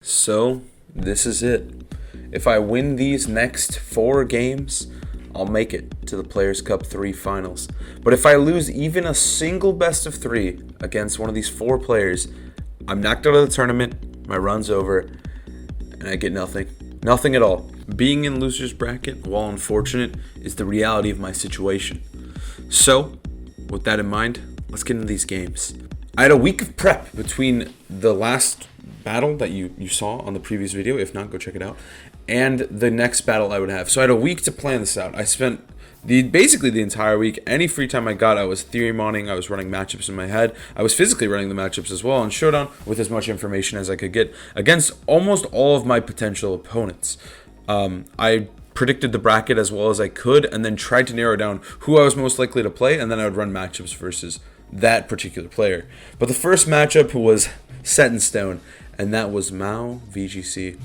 So, this is it. If I win these next 4 games, I'll make it to the Players Cup 3 Finals. But if I lose even a single best of 3 against one of these 4 players, I'm knocked out of the tournament, my run's over, and I get nothing. Nothing at all. Being in loser's bracket, while unfortunate, is the reality of my situation. So, with that in mind, let's get into these games. I had a week of prep between the last battle that you saw on the previous video. If not, go check it out. And the next battle I would have. So I had a week to plan this out. I spent basically the entire week. Any free time I got, I was theory modding. I was running matchups in my head. I was physically running the matchups as well on Showdown with as much information as I could get against almost all of my potential opponents. I predicted the bracket as well as I could and then tried to narrow down who I was most likely to play, and then I would run matchups versus that particular player. But the first matchup was set in stone, and that was Mao VGC.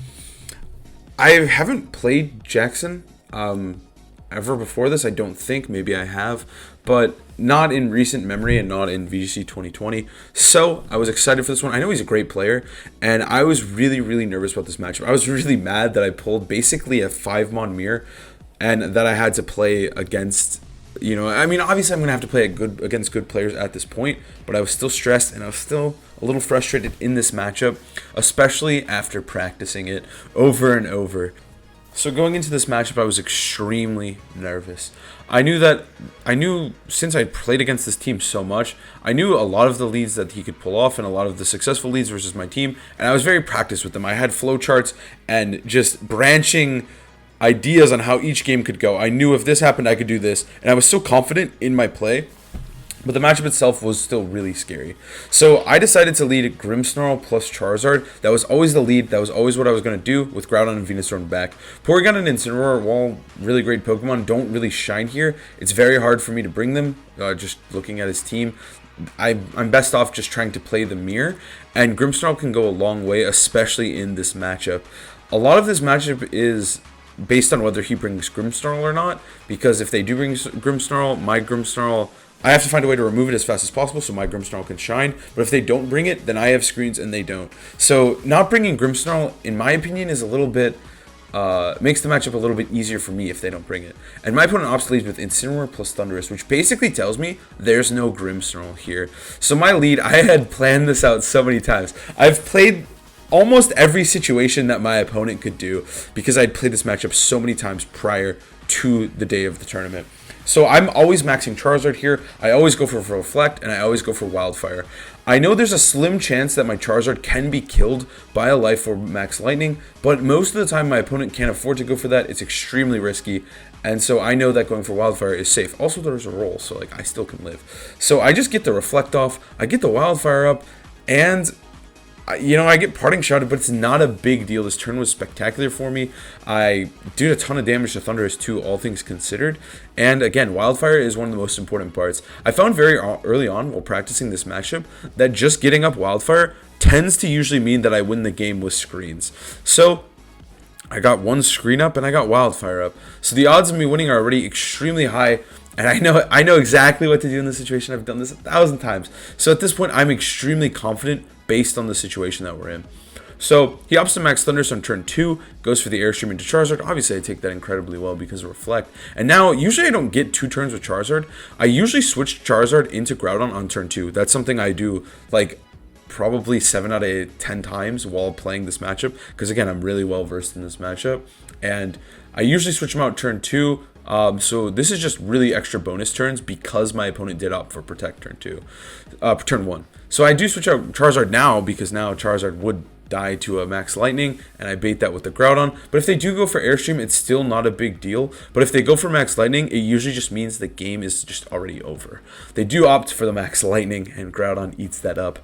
I haven't played Jackson ever before this. I don't think. Maybe I have, but not in recent memory and not in VGC 2020. So I was excited for this one. I know he's a great player, and I was really nervous about this matchup. I was really mad that I pulled basically a 5-mon mirror and that I had to play against. I mean, obviously I'm going to have to play against good players at this point, but I was still stressed and I was still a little frustrated in this matchup, especially after practicing it over and over. So going into this matchup, I was extremely nervous. I knew since I played against this team so much, I knew a lot of the leads that he could pull off and a lot of the successful leads versus my team, and I was very practiced with them. I had flowcharts and just branching ideas on how each game could go. I knew if this happened, I could do this, and I was so confident in my play. But the matchup itself was still really scary. So I decided to lead Grimmsnarl plus Charizard. That was always the lead. That was always what I was going to do with Groudon and Venusaur back. Porygon and Incineroar, while really great Pokemon, don't really shine here. It's very hard for me to bring them, just looking at his team. I'm best off just trying to play the mirror, and Grimmsnarl can go a long way, especially in this matchup. A lot of this matchup is based on whether he brings Grimmsnarl or not, because if they do bring Grimmsnarl, my Grimmsnarl, I have to find a way to remove it as fast as possible so my Grimmsnarl can shine. But if they don't bring it, then I have screens and they don't. So not bringing Grimmsnarl, in my opinion, is a little bit makes the matchup a little bit easier for me if they don't bring it. And my opponent opts leads with Incineroar plus Thundurus, which basically tells me there's no Grimmsnarl here. So my lead, I had planned this out so many times. I've played almost every situation that my opponent could do because I'd played this matchup so many times prior to the day of the tournament. So I'm always maxing Charizard here. I always go for Reflect, and I always go for Wildfire. I know there's a slim chance that my Charizard can be killed by a Life Orb Max Lightning, but most of the time my opponent can't afford to go for that. It's extremely risky, and so I know that going for Wildfire is safe. Also, there's a roll, so I still can live. So I just get the Reflect off, I get the Wildfire up, and I get Parting Shot, but it's not a big deal. This turn was spectacular for me. I did a ton of damage to Thundurus too, all things considered. And again, Wildfire is one of the most important parts. I found very early on while practicing this matchup that just getting up Wildfire tends to usually mean that I win the game with screens. So I got one screen up and I got Wildfire up. So the odds of me winning are already extremely high. And I know exactly what to do in this situation. I've done this 1,000 times. So at this point, I'm extremely confident based on the situation that we're in. So he opts to max Thundurus on turn 2, goes for the Airstream into Charizard. Obviously, I take that incredibly well because of Reflect. And now, usually I don't get 2 turns with Charizard. I usually switch Charizard into Groudon on turn 2. That's something I do, like, probably 7 out of 10 times while playing this matchup. Because, again, I'm really well versed in this matchup. And I usually switch him out turn 2. So this is just really extra bonus turns because my opponent did opt for Protect turn 1. So I do switch out Charizard now because now Charizard would die to a Max Lightning, and I bait that with the Groudon. But if they do go for Airstream, it's still not a big deal. But if they go for Max Lightning, it usually just means the game is just already over. They do opt for the Max Lightning, and Groudon eats that up.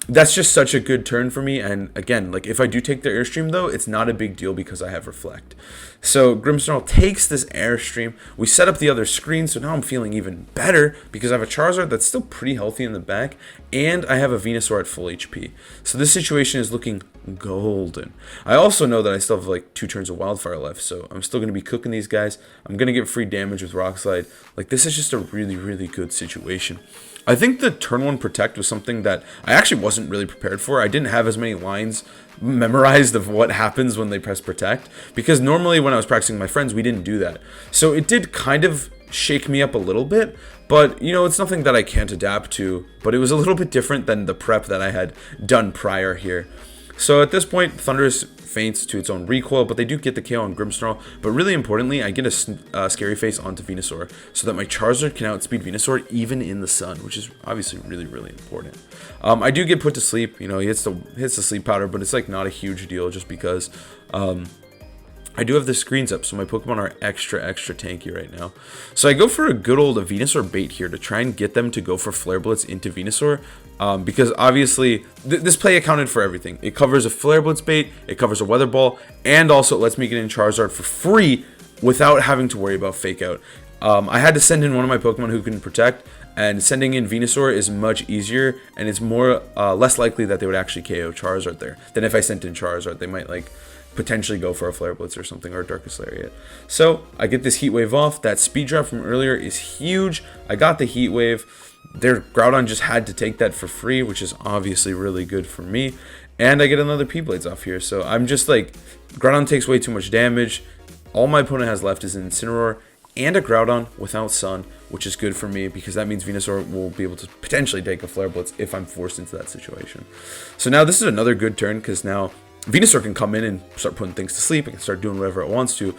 That's just such a good turn for me, and again, like if I do take the Airstream though, it's not a big deal because I have Reflect. So Grimmsnarl takes this Airstream, we set up the other screen, so now I'm feeling even better because I have a Charizard that's still pretty healthy in the back, and I have a Venusaur at full HP. So this situation is looking golden. I also know that I still have like 2 turns of Wildfire left, so I'm still going to be cooking these guys. I'm going to get free damage with Rock Slide. Like, this is just a really, really good situation. I think the turn 1 Protect was something that I actually wasn't really prepared for. I didn't have as many lines memorized of what happens when they press Protect, because normally when I was practicing with my friends, we didn't do that. So it did kind of shake me up a little bit, but you know, it's nothing that I can't adapt to, but it was a little bit different than the prep that I had done prior here. So at this point, Thundurus faints to its own recoil, but they do get the KO on Grimmsnarl. But really importantly, I get a Scary Face onto Venusaur, so that my Charizard can outspeed Venusaur even in the sun, which is obviously really, really important. I do get put to sleep. You know, he hits the sleep powder, but it's like not a huge deal just because I do have the screens up, so my Pokemon are extra tanky right now. So I go for a good old Venusaur bait here to try and get them to go for Flare Blitz into Venusaur, because obviously this play accounted for everything. It covers a Flare Blitz bait, it covers a Weather Ball, and also it lets me get in Charizard for free without having to worry about Fake Out. I had to send in one of my Pokemon who can Protect, and sending in Venusaur is much easier, and it's more less likely that they would actually KO Charizard there than if I sent in Charizard. They might like potentially go for a Flare Blitz or something, or a Darkest Lariat. So I get this Heat Wave off. That speed drop from earlier is huge. I got the Heat Wave. Their Groudon just had to take that for free, which is obviously really good for me. And I get another P-Blades off here. So I'm just like, Groudon takes way too much damage. All my opponent has left is an Incineroar and a Groudon without Sun, which is good for me because that means Venusaur will be able to potentially take a Flare Blitz if I'm forced into that situation. So now this is another good turn because now Venusaur can come in and start putting things to sleep. It can start doing whatever it wants to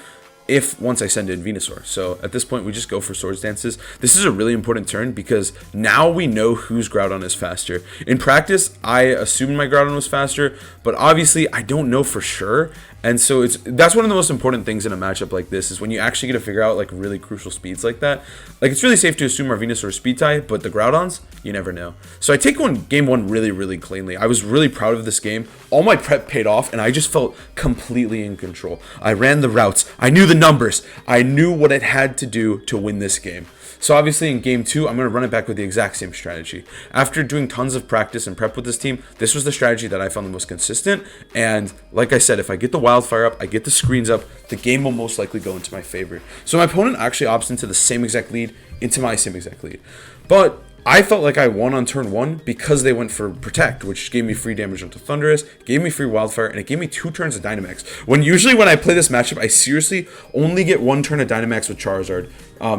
once I send in Venusaur. So at this point, we just go for Swords Dances. This is a really important turn because now we know whose Groudon is faster. In practice, I assumed my Groudon was faster, but obviously I don't know for sure. And so that's one of the most important things in a matchup like this is when you actually get to figure out like really crucial speeds like that. Like, it's really safe to assume our Venusaur is speed type, but the Groudons, you never know. So I take game one really, really cleanly. I was really proud of this game. All my prep paid off, and I just felt completely in control. I ran the routes. I knew the numbers. I knew what it had to do to win this game. So obviously in game 2, I'm going to run it back with the exact same strategy. After doing tons of practice and prep with this team, this was the strategy that I found the most consistent. And like I said, if I get the Wildfire up, I get the screens up, the game will most likely go into my favor. So my opponent actually opts into the same exact lead, into my same exact lead. But I felt like I won on turn 1 because they went for Protect, which gave me free damage onto Thundurus, gave me free Wildfire, and it gave me 2 turns of Dynamax. When I play this matchup, I seriously only get 1 turn of Dynamax with Charizard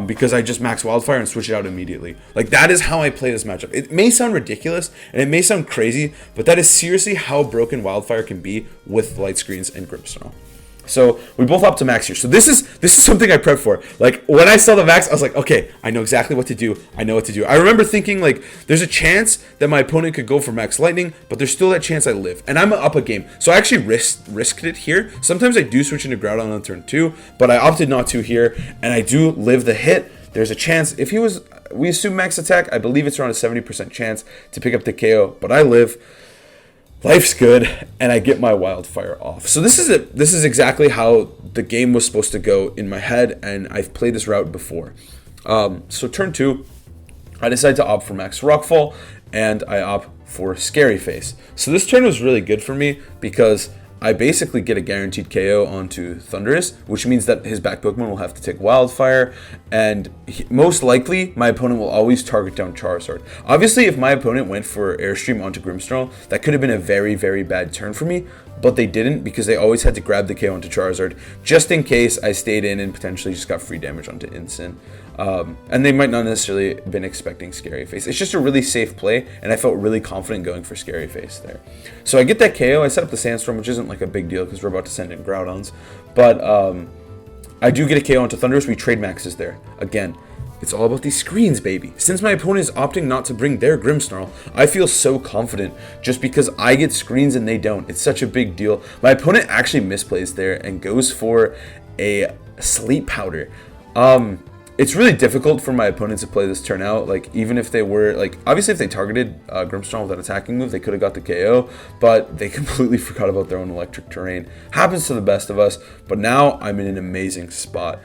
because I just max Wildfire and switch it out immediately. Like, that is how I play this matchup. It may sound ridiculous, and it may sound crazy, but that is seriously how broken Wildfire can be with Light Screens and Grimmsnarl. So we both up to max here. So this is something I prepped for. Like, when I saw the max, I was like, okay, I know exactly what to do. I know what to do. I remember thinking, like, there's a chance that my opponent could go for max lightning, but there's still that chance I live. And I'm up a game. So I actually risked it here. Sometimes I do switch into Groudon on turn 2, but I opted not to here, and I do live the hit. There's a chance, we assume max attack, I believe it's around a 70% chance to pick up the KO, but I live. Life's good, and I get my Wildfire off. So this is exactly how the game was supposed to go in my head, and I've played this route before. So turn 2, I decide to opt for Max Rockfall, and I opt for Scary Face. So this turn was really good for me because I basically get a guaranteed KO onto Thundurus, which means that his back Pokemon will have to take Wildfire, and most likely my opponent will always target down Charizard. Obviously, if my opponent went for Airstream onto Grimmsnarl, that could have been a very, very bad turn for me, but they didn't because they always had to grab the KO onto Charizard, just in case I stayed in and potentially just got free damage onto Incin. And they might not necessarily have been expecting Scary Face. It's just a really safe play, and I felt really confident going for Scary Face there. So I get that KO. I set up the Sandstorm, which isn't like a big deal because we're about to send in Groudons. But I do get a KO onto Thundurus. We trade maxes there. Again, it's all about these screens, baby. Since my opponent is opting not to bring their Grimmsnarl, I feel so confident just because I get screens and they don't. It's such a big deal. My opponent actually misplays there and goes for a Sleep Powder. It's really difficult for my opponents to play this turn out. Like, even if they were, like, obviously if they targeted Grimmsnarl with an attacking move, they could have got the KO, but they completely forgot about their own electric terrain. Happens to the best of us, but now I'm in an amazing spot.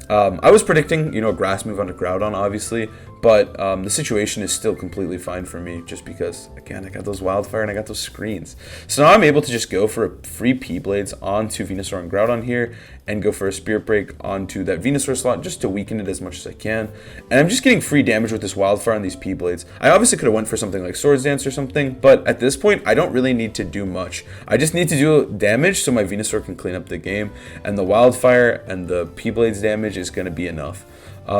I was predicting, a grass move onto Groudon, obviously, But the situation is still completely fine for me just because, again, I got those Wildfire and I got those screens. So now I'm able to just go for a free P-Blades onto Venusaur and Groudon here and go for a Spirit Break onto that Venusaur slot just to weaken it as much as I can. And I'm just getting free damage with this Wildfire on these P-Blades. I obviously could have went for something like Swords Dance or something, but at this point, I don't really need to do much. I just need to do damage so my Venusaur can clean up the game, and the Wildfire and the P-Blades damage is going to be enough.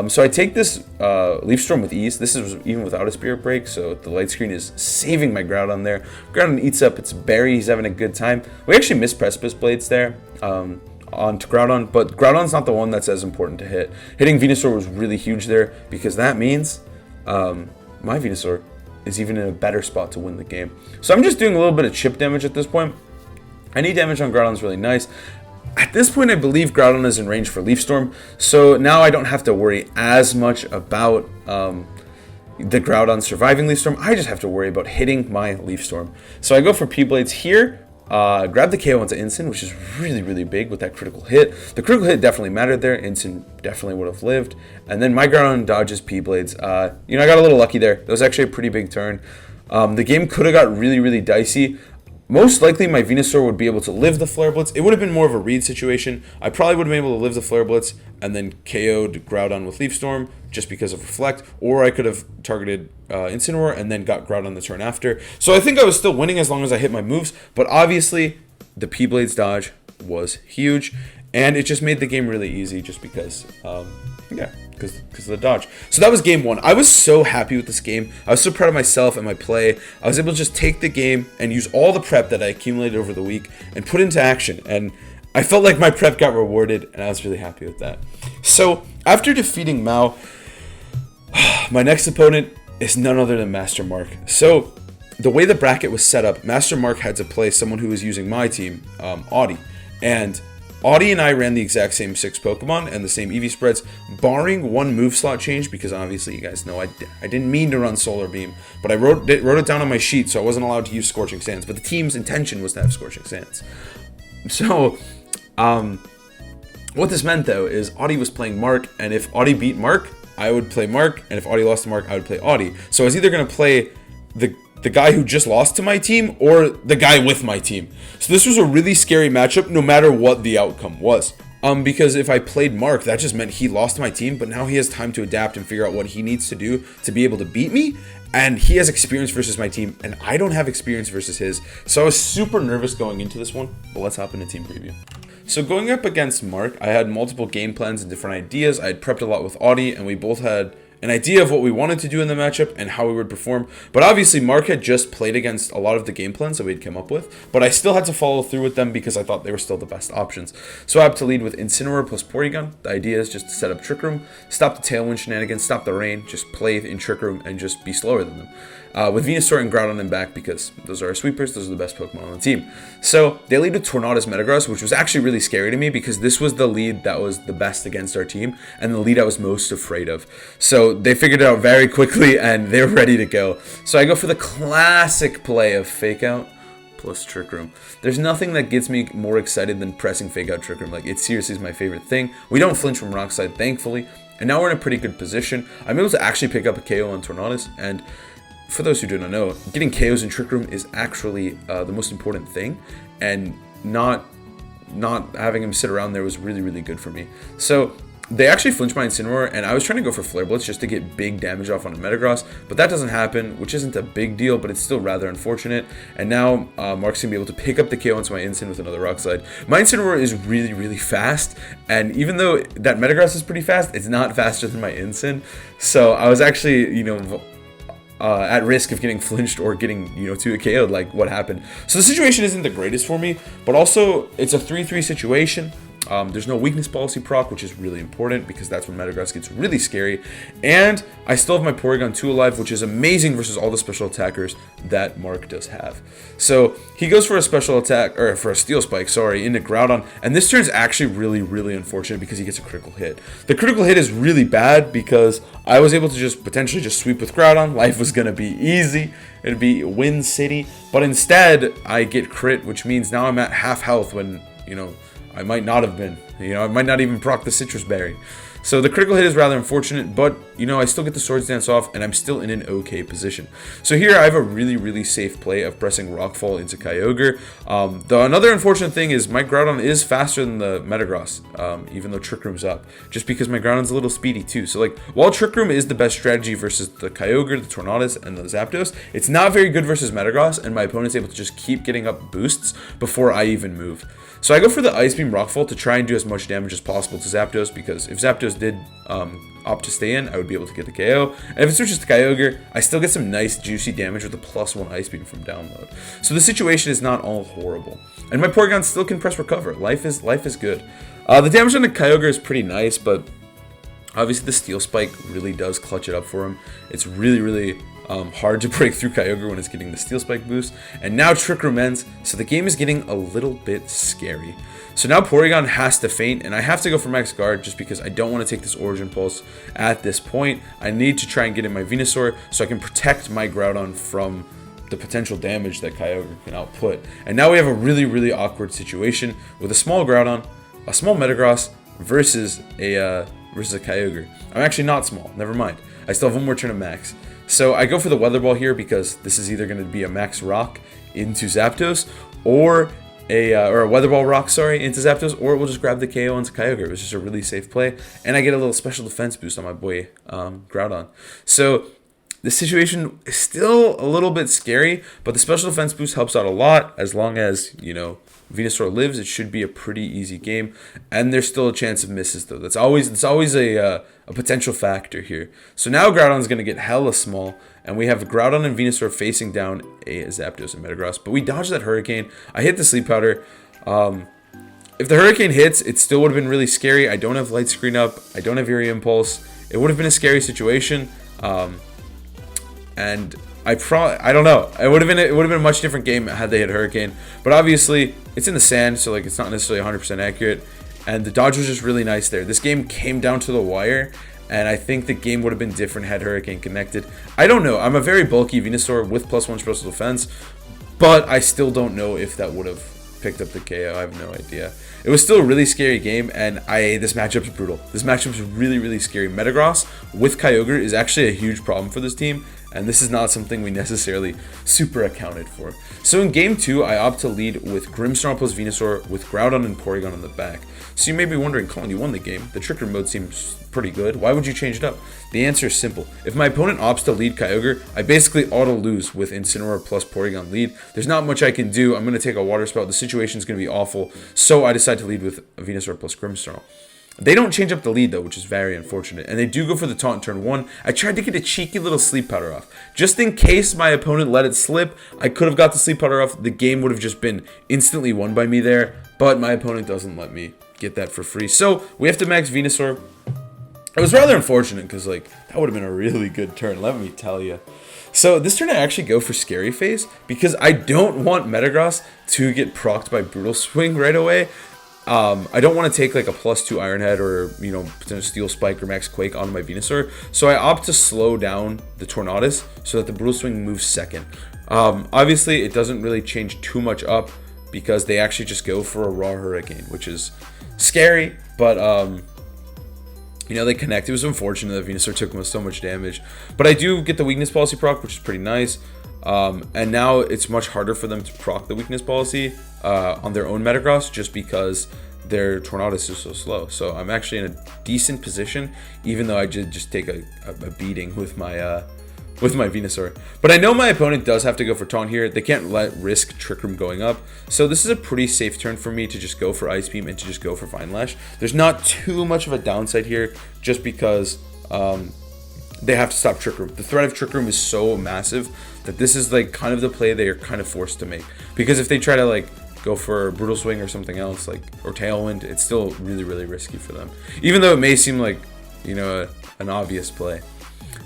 So I take this Leaf Storm with ease. This is even without a Spirit Break, so the light screen is saving my Groudon there. Groudon eats up its berry. He's having a good time. We actually missed Precipice Blades there onto Groudon, but Groudon's not the one that's as important to hit. Hitting Venusaur was really huge there because that means my Venusaur is even in a better spot to win the game. So I'm just doing a little bit of chip damage at this point. Any damage on Groudon is really nice. At this point, I believe Groudon is in range for Leaf Storm, so now I don't have to worry as much about the Groudon surviving Leaf Storm. I just have to worry about hitting my Leaf Storm. So I go for P-Blades here, grab the KO onto Incin, which is really, really big with that critical hit. The critical hit definitely mattered there. Incin definitely would have lived. And then my Groudon dodges P-Blades. I got a little lucky there. That was actually a pretty big turn. The game could have got really, really dicey. Most likely, my Venusaur would be able to live the Flare Blitz. It would have been more of a read situation. I probably would have been able to live the Flare Blitz and then KO'd Groudon with Leaf Storm just because of Reflect. Or I could have targeted Incineroar and then got Groudon the turn after. So I think I was still winning as long as I hit my moves. But obviously, the P-Blades dodge was huge. And it just made the game really easy just because, because of the dodge. So that was game one. I was so happy with this game. I was so proud of myself and my play. I was able to just take the game and use all the prep that I accumulated over the week and put into action. And I felt like my prep got rewarded, and I was really happy with that. So after defeating Mao, my next opponent is none other than Master Mark. So the way the bracket was set up, Master Mark had to play someone who was using my team, Audie. And Audie and I ran the exact same 6 Pokemon and the same EV spreads, barring one move slot change, because obviously you guys know I didn't mean to run Solar Beam, but I wrote it down on my sheet, so I wasn't allowed to use Scorching Sands, but the team's intention was to have Scorching Sands. So, what this meant, though, is Audie was playing Mark, and if Audie beat Mark, I would play Mark, and if Audie lost to Mark, I would play Audie. So I was either going to play the guy who just lost to my team or the guy with my team. So this was a really scary matchup no matter what the outcome was. Because if I played Mark, that just meant he lost to my team, but now he has time to adapt and figure out what he needs to do to be able to beat me. And he has experience versus my team, and I don't have experience versus his. So I was super nervous going into this one, but let's hop into team preview. So going up against Mark, I had multiple game plans and different ideas. I had prepped a lot with Audie, and we both had an idea of what we wanted to do in the matchup and how we would perform. But obviously, Mark had just played against a lot of the game plans that we had come up with, but I still had to follow through with them because I thought they were still the best options. So I have to lead with Incineroar plus Porygon. The idea is just to set up Trick Room, stop the Tailwind shenanigans, stop the rain, just play in Trick Room and just be slower than them. With Venusaur and Groudon in back because those are our sweepers, those are the best Pokemon on the team. So they lead with Tornadus Metagross, which was actually really scary to me because this was the lead that was the best against our team and the lead I was most afraid of. So they figured it out very quickly and they're ready to go. So I go for the classic play of Fake Out plus Trick Room. There's nothing that gets me more excited than pressing Fake Out Trick Room. Like, it seriously is my favorite thing. We don't flinch from Rock Slide, thankfully, and now we're in a pretty good position. I'm able to actually pick up a KO on Tornadus, and for those who do not know, getting KOs in Trick Room is actually the most important thing, and not having him sit around there was really, really good for me. So they actually flinched my Incineroar, and I was trying to go for Flare Blitz just to get big damage off on a Metagross, but that doesn't happen, which isn't a big deal, but it's still rather unfortunate. And now Mark's going to be able to pick up the KO onto my Incin with another Rock Slide. My Incineroar is really, really fast, and even though that Metagross is pretty fast, it's not faster than my Incin. So I was actually, at risk of getting flinched or getting, to a KO, like what happened. So the situation isn't the greatest for me, but also it's a 3-3 situation. There's no weakness policy proc, which is really important because that's when Metagross gets really scary. And I still have my Porygon 2 alive, which is amazing versus all the special attackers that Mark does have. So he goes for a special attack, or for a Steel Spike, into Groudon. And this turn is actually really, really unfortunate because he gets a critical hit. The critical hit is really bad because I was able to just potentially just sweep with Groudon. Life was going to be easy. It'd be Win City. But instead, I get crit, which means now I'm at half health when, I might not have been. I might not even proc the Citrus Berry. So the critical hit is rather unfortunate, but you know, I still get the Swords Dance off, and I'm still in an okay position. So here I have a really safe play of pressing Rockfall into Kyogre. Another unfortunate thing is my Groudon is faster than the Metagross, even though Trick Room's up, just because my Groudon's a little speedy too. So like, while Trick Room is the best strategy versus the Kyogre, the Tornadus, and the Zapdos, it's not very good versus Metagross, and my opponent's able to just keep getting up boosts before I even move. So I go for the Ice Beam Rockfall to try and do as much damage as possible to Zapdos, because if Zapdos did opt to stay in, I would be able to get the KO. And if it switches to Kyogre, I still get some nice juicy damage with the +1 Ice Beam from download. So the situation is not all horrible. And my Porygon still can press recover. Life is good. The damage on the Kyogre is pretty nice, but obviously the Steel Spike really does clutch it up for him. It's really hard to break through Kyogre when it's getting the Steel Spike boost. And now Trick Room ends, so the game is getting a little bit scary. So now Porygon has to faint, and I have to go for Max Guard just because I don't want to take this Origin Pulse at this point. I need to try and get in my Venusaur so I can protect my Groudon from the potential damage that Kyogre can output. And now we have a really awkward situation with a small Groudon, a small Metagross versus a Kyogre. I'm actually not small, never mind. I still have one more turn of Max. So I go for the Weather Ball here because this is either going to be a Max Rock into Zapdos or a Weather Ball Rock, into Zapdos, or we'll just grab the KO onto Kyogre. It was just a really safe play, and I get a little special defense boost on my boy Groudon. So the situation is still a little bit scary, but the special defense boost helps out a lot. As long as, you know, Venusaur lives, it should be a pretty easy game, and there's still a chance of misses though. It's always a potential factor here. So now Groudon's gonna get hella small, and we have Groudon and Venusaur facing down a Zapdos and Metagross. But we dodged that Hurricane. I hit the Sleep Powder. If the Hurricane hits, it still would have been really scary. I don't have Light Screen up. I don't have Eerie Impulse. It would have been a scary situation. And I don't know. It would have been a much different game had they hit Hurricane. But obviously, it's in the sand, so like it's not necessarily 100% accurate. And the dodge was just really nice there. This game came down to the wire, and I think the game would have been different had Hurricane connected. I don't know. I'm a very bulky Venusaur with +1 special defense, but I still don't know if that would have picked up the KO. I have no idea. It was still a really scary game, and this matchup's brutal. This matchup's really scary. Metagross with Kyogre is actually a huge problem for this team, and this is not something we necessarily super accounted for. So in game 2, I opt to lead with Grimmsnarl plus Venusaur with Groudon and Porygon on the back. So you may be wondering, Colin, you won the game. The Trick Room mode seems pretty good. Why would you change it up? The answer is simple. If my opponent opts to lead Kyogre, I basically auto-lose with Incineroar plus Porygon lead. There's not much I can do. I'm going to take a Water Spout. The situation's going to be awful, so I decide to lead with Venusaur plus Grimmsnarl. They don't change up the lead, though, which is very unfortunate. And they do go for the taunt turn 1. I tried to get a cheeky little Sleep Powder off. Just in case my opponent let it slip, I could have got the Sleep Powder off. The game would have just been instantly won by me there. But my opponent doesn't let me get that for free. So we have to max Venusaur. It was rather unfortunate because, like, that would have been a really good turn, let me tell you. So this turn I actually go for Scary Face because I don't want Metagross to get procced by Brutal Swing right away. I don't want to take like a +2 Iron Head or, you know, potential Steel Spike or Max Quake onto my Venusaur. So I opt to slow down the Tornadus so that the Brutal Swing moves second. Obviously, it doesn't really change too much up because they actually just go for a Raw Hurricane, which is scary, but you know, they connect. It was unfortunate that Venusaur took so much damage. But I do get the Weakness Policy proc, which is pretty nice. And now it's much harder for them to proc the Weakness Policy on their own Metagross just because their Tornadus is so slow. So I'm actually in a decent position, even though I did just take a beating with my Venusaur. But I know my opponent does have to go for Taunt here. They can't risk Trick Room going up. So this is a pretty safe turn for me to just go for Ice Beam and to just go for Fine Lash. There's not too much of a downside here just because they have to stop Trick Room. The threat of Trick Room is so massive that this is like kind of the play they are kind of forced to make. Because if they try to like go for Brutal Swing or something else, like, or Tailwind, it's still really risky for them. Even though it may seem like, you know, an obvious play.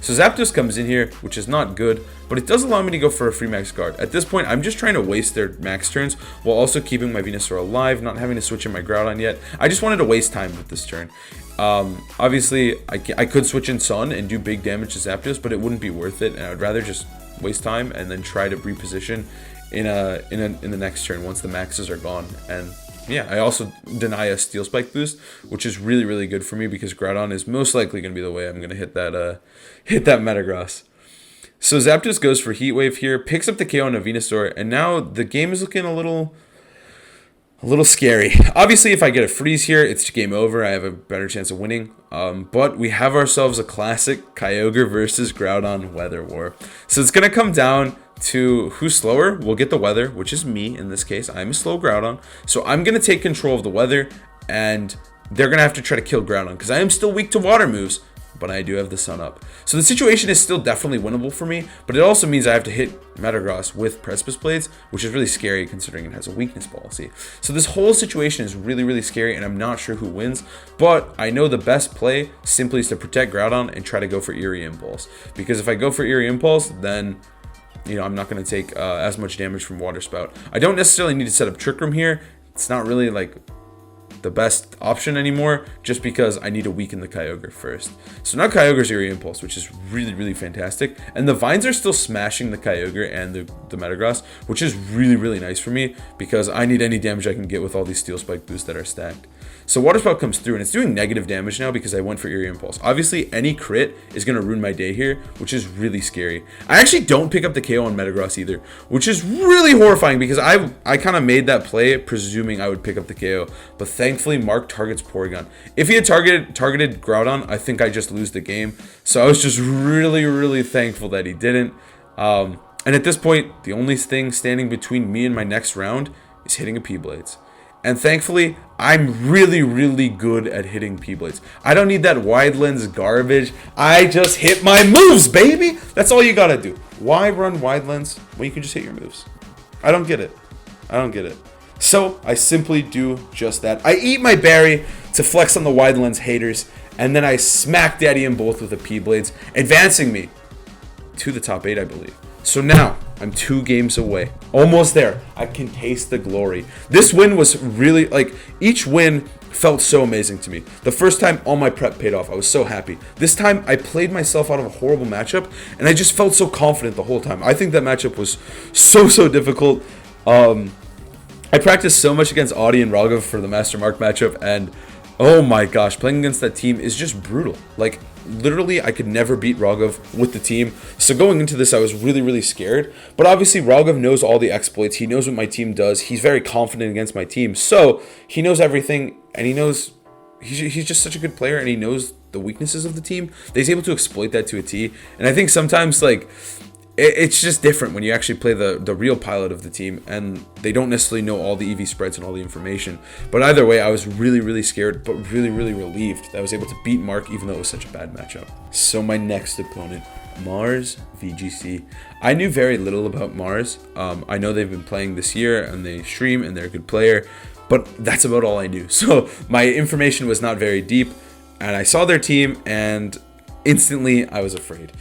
So Zapdos comes in here, which is not good, but it does allow me to go for a free Max Guard. At this point, I'm just trying to waste their Max turns while also keeping my Venusaur alive, not having to switch in my Groudon yet. I just wanted to waste time with this turn. Obviously, I could switch in Sun and do big damage to Zapdos, but it wouldn't be worth it, and I would rather just waste time and then try to reposition in the next turn once the maxes are gone and yeah, I also deny a Steel Spike boost, which is really, really good for me because Groudon is most likely going to be the way I'm going to hit that Metagross. So Zapdos goes for Heat Wave here, picks up the KO on a Venusaur, and now the game is looking a little scary. Obviously, if I get a freeze here, it's game over. I have a better chance of winning. But we have ourselves a classic Kyogre versus Groudon weather war. So it's going to come down to who's slower. We'll get the weather, which is me in this case. I'm a slow Groudon. So I'm going to take control of the weather, and they're going to have to try to kill Groudon because I am still weak to water moves, but I do have the sun up. So the situation is still definitely winnable for me, but it also means I have to hit Metagross with Precipice Blades, which is really scary considering it has a weakness policy. So this whole situation is really, really scary, and I'm not sure who wins, but I know the best play simply is to protect Groudon and try to go for Eerie Impulse. Because if I go for Eerie Impulse, then I'm not going to take as much damage from Water Spout. I don't necessarily need to set up Trick Room here. It's not really like the best option anymore, just because I need to weaken the Kyogre first. So now Kyogre's Eerie Impulse, which is really, really fantastic. And the Vines are still smashing the Kyogre and the Metagross, which is really, really nice for me because I need any damage I can get with all these Steel Spike boosts that are stacked. So Water Spout comes through, and it's doing negative damage now because I went for Eerie Impulse. Obviously, any crit is going to ruin my day here, which is really scary. I actually don't pick up the KO on Metagross either, which is really horrifying because I kind of made that play presuming I would pick up the KO. But thankfully, Mark targets Porygon. If he had targeted Groudon, I think I just lose the game. So I was just really, really thankful that he didn't. And at this point, the only thing standing between me and my next round is hitting a P-Blades. And thankfully, I'm really, really good at hitting P-Blades. I don't need that wide lens garbage. I just hit my moves, baby! That's all you gotta do. Why run wide lens when you can just hit your moves? I don't get it. So, I simply do just that. I eat my berry to flex on the wide lens haters, and then I smack Daddy in both with the P-Blades, advancing me to the top 8, I believe. So now, I'm 2 games away. Almost there. I can taste the glory. This win was really, each win felt so amazing to me. The first time, all my prep paid off. I was so happy. This time, I played myself out of a horrible matchup, and I just felt so confident the whole time. I think that matchup was so difficult. I practiced so much against Audie and Raghav for the Master Mark matchup, and oh my gosh, playing against that team is just brutal. Literally, I could never beat Raghav with the team. So going into this, I was really, really scared. But obviously, Raghav knows all the exploits. He knows what my team does. He's very confident against my team. So he knows everything, and he knows he's just such a good player, and he knows the weaknesses of the team. That he's able to exploit that to a T. And I think sometimes, it's just different when you actually play the real pilot of the team and they don't necessarily know all the EV spreads and all the information. But either way, I was really, really scared, but really, really relieved that I was able to beat Mark even though it was such a bad matchup. So my next opponent, Mars VGC. I knew very little about Mars. I know they've been playing this year and they stream and they're a good player, but that's about all I knew. So my information was not very deep, and I saw their team and instantly I was afraid.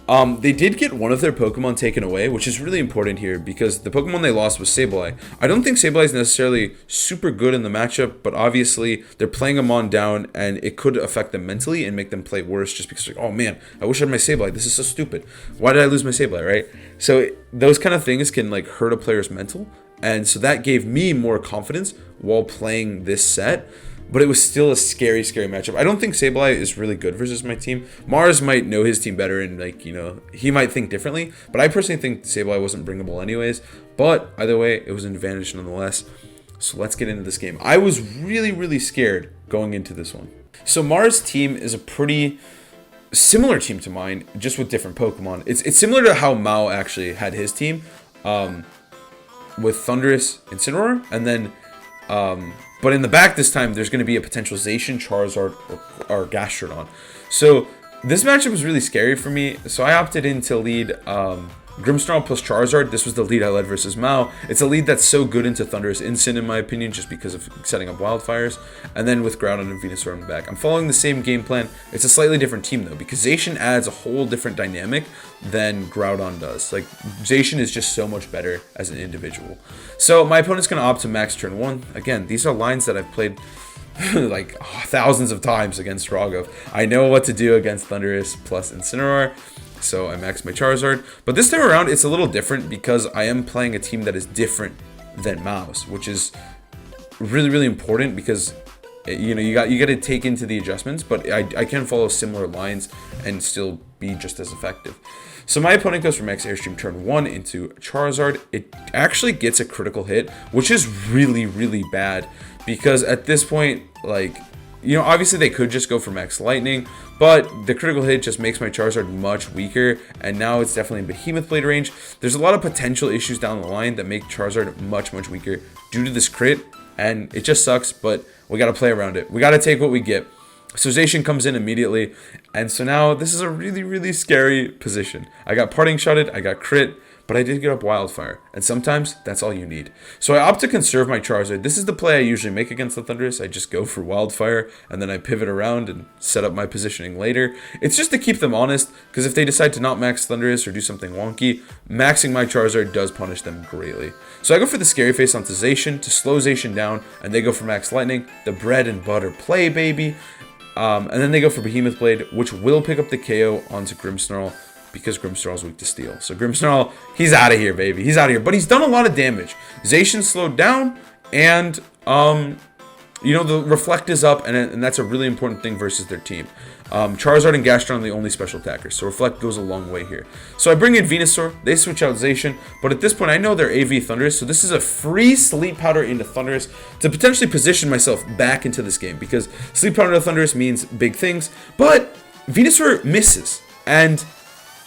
They did get one of their Pokemon taken away, which is really important here because the Pokemon they lost was Sableye. I don't think Sableye is necessarily super good in the matchup, but obviously they're playing them on down, and it could affect them mentally and make them play worse just because, oh man, I wish I had my Sableye. This is so stupid. Why did I lose my Sableye, right? So those kind of things can hurt a player's mental, and so that gave me more confidence while playing this set. But it was still a scary, scary matchup. I don't think Sableye is really good versus my team. Mars might know his team better and, he might think differently. But I personally think Sableye wasn't bringable anyways. But either way, it was an advantage nonetheless. So let's get into this game. I was really, really scared going into this one. So Mars' team is a pretty similar team to mine, just with different Pokemon. It's similar to how Mao actually had his team, with Thundurus, Incineroar, and then... but in the back this time, there's going to be a potential Zacian, Charizard, or Gastrodon. So this matchup was really scary for me. So I opted in to lead Grimmsnarl plus Charizard. This was the lead I led versus Mao. It's a lead that's so good into Thundurus Incin, in my opinion, just because of setting up wildfires. And then with Groudon and Venusaur in the back. I'm following the same game plan. It's a slightly different team, though, because Zacian adds a whole different dynamic than Groudon does. Zacian is just so much better as an individual. So my opponent's going to opt to max turn 1. Again, these are lines that I've played thousands of times against Raghav. I know what to do against Thundurus plus Incineroar. So I maxed my Charizard. But this time around, it's a little different because I am playing a team that is different than Mao's, which is really, really important because you got to take into the adjustments, but I can follow similar lines and still be just as effective. So my opponent goes for Max Airstream turn 1 into Charizard. It actually gets a critical hit, which is really, really bad because at this point, like, obviously they could just go for Max Lightning, but the critical hit just makes my Charizard much weaker, and now it's definitely in Behemoth Blade range. There's a lot of potential issues down the line that make Charizard much, much weaker due to this crit, and it just sucks, but we got to play around it. We got to take what we get. So Zacian comes in immediately, and so now this is a really, really scary position. I got Parting Shotted, I got crit, but I did get up Wildfire, and sometimes that's all you need. So I opt to conserve my Charizard. This is the play I usually make against the Thundurus. I just go for Wildfire, and then I pivot around and set up my positioning later. It's just to keep them honest, because if they decide to not max Thundurus or do something wonky, maxing my Charizard does punish them greatly. So I go for the Scary Face onto Zacian to slow Zacian down, and they go for Max Lightning, the bread and butter play, baby. And then they go for Behemoth Blade, which will pick up the KO onto Grimmsnarl because Grimmsnarl is weak to steel. So Grimmsnarl, he's out of here, baby. He's out of here. But he's done a lot of damage. Zacian slowed down, and the Reflect is up, and that's a really important thing versus their team. Charizard and Gastron are the only special attackers, so Reflect goes a long way here. So I bring in Venusaur, they switch out Zacian, but at this point I know they're AV Thundurus, so this is a free Sleep Powder into Thundurus to potentially position myself back into this game, because Sleep Powder into Thundurus means big things, but Venusaur misses, and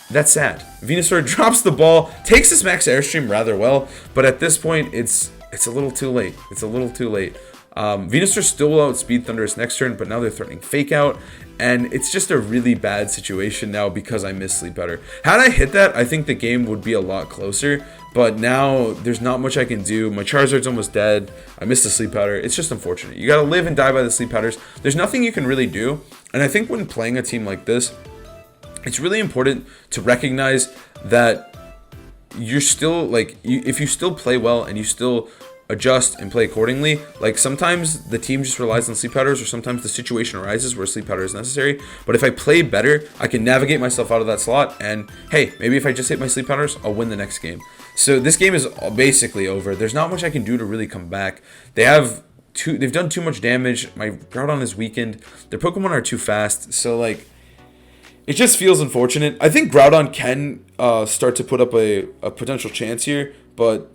that's sad. Venusaur drops the ball, takes this Max Airstream rather well, but at this point it's a little too late. It's a little too late. Venusaur still will outspeed Thundurus next turn, but now they're threatening Fake Out, and it's just a really bad situation now because I missed Sleep Powder. Had I hit that, I think the game would be a lot closer, but now there's not much I can do. My Charizard's almost dead. I missed the Sleep Powder. It's just unfortunate. You gotta live and die by the Sleep Powders. There's nothing you can really do, and I think when playing a team like this, it's really important to recognize that you're still, like, if you still play well and you still adjust and play accordingly, like sometimes the team just relies on Sleep Powders, or sometimes the situation arises where Sleep Powder is necessary, but if I play better, I can navigate myself out of that slot, and hey, maybe if I just hit my Sleep Powders, I'll win the next game. So this game is basically over. There's not much I can do to really come back. They've done too much damage. My Groudon is weakened. Their Pokemon are too fast, so like, it just feels unfortunate. I think Groudon can start to put up a potential chance here, but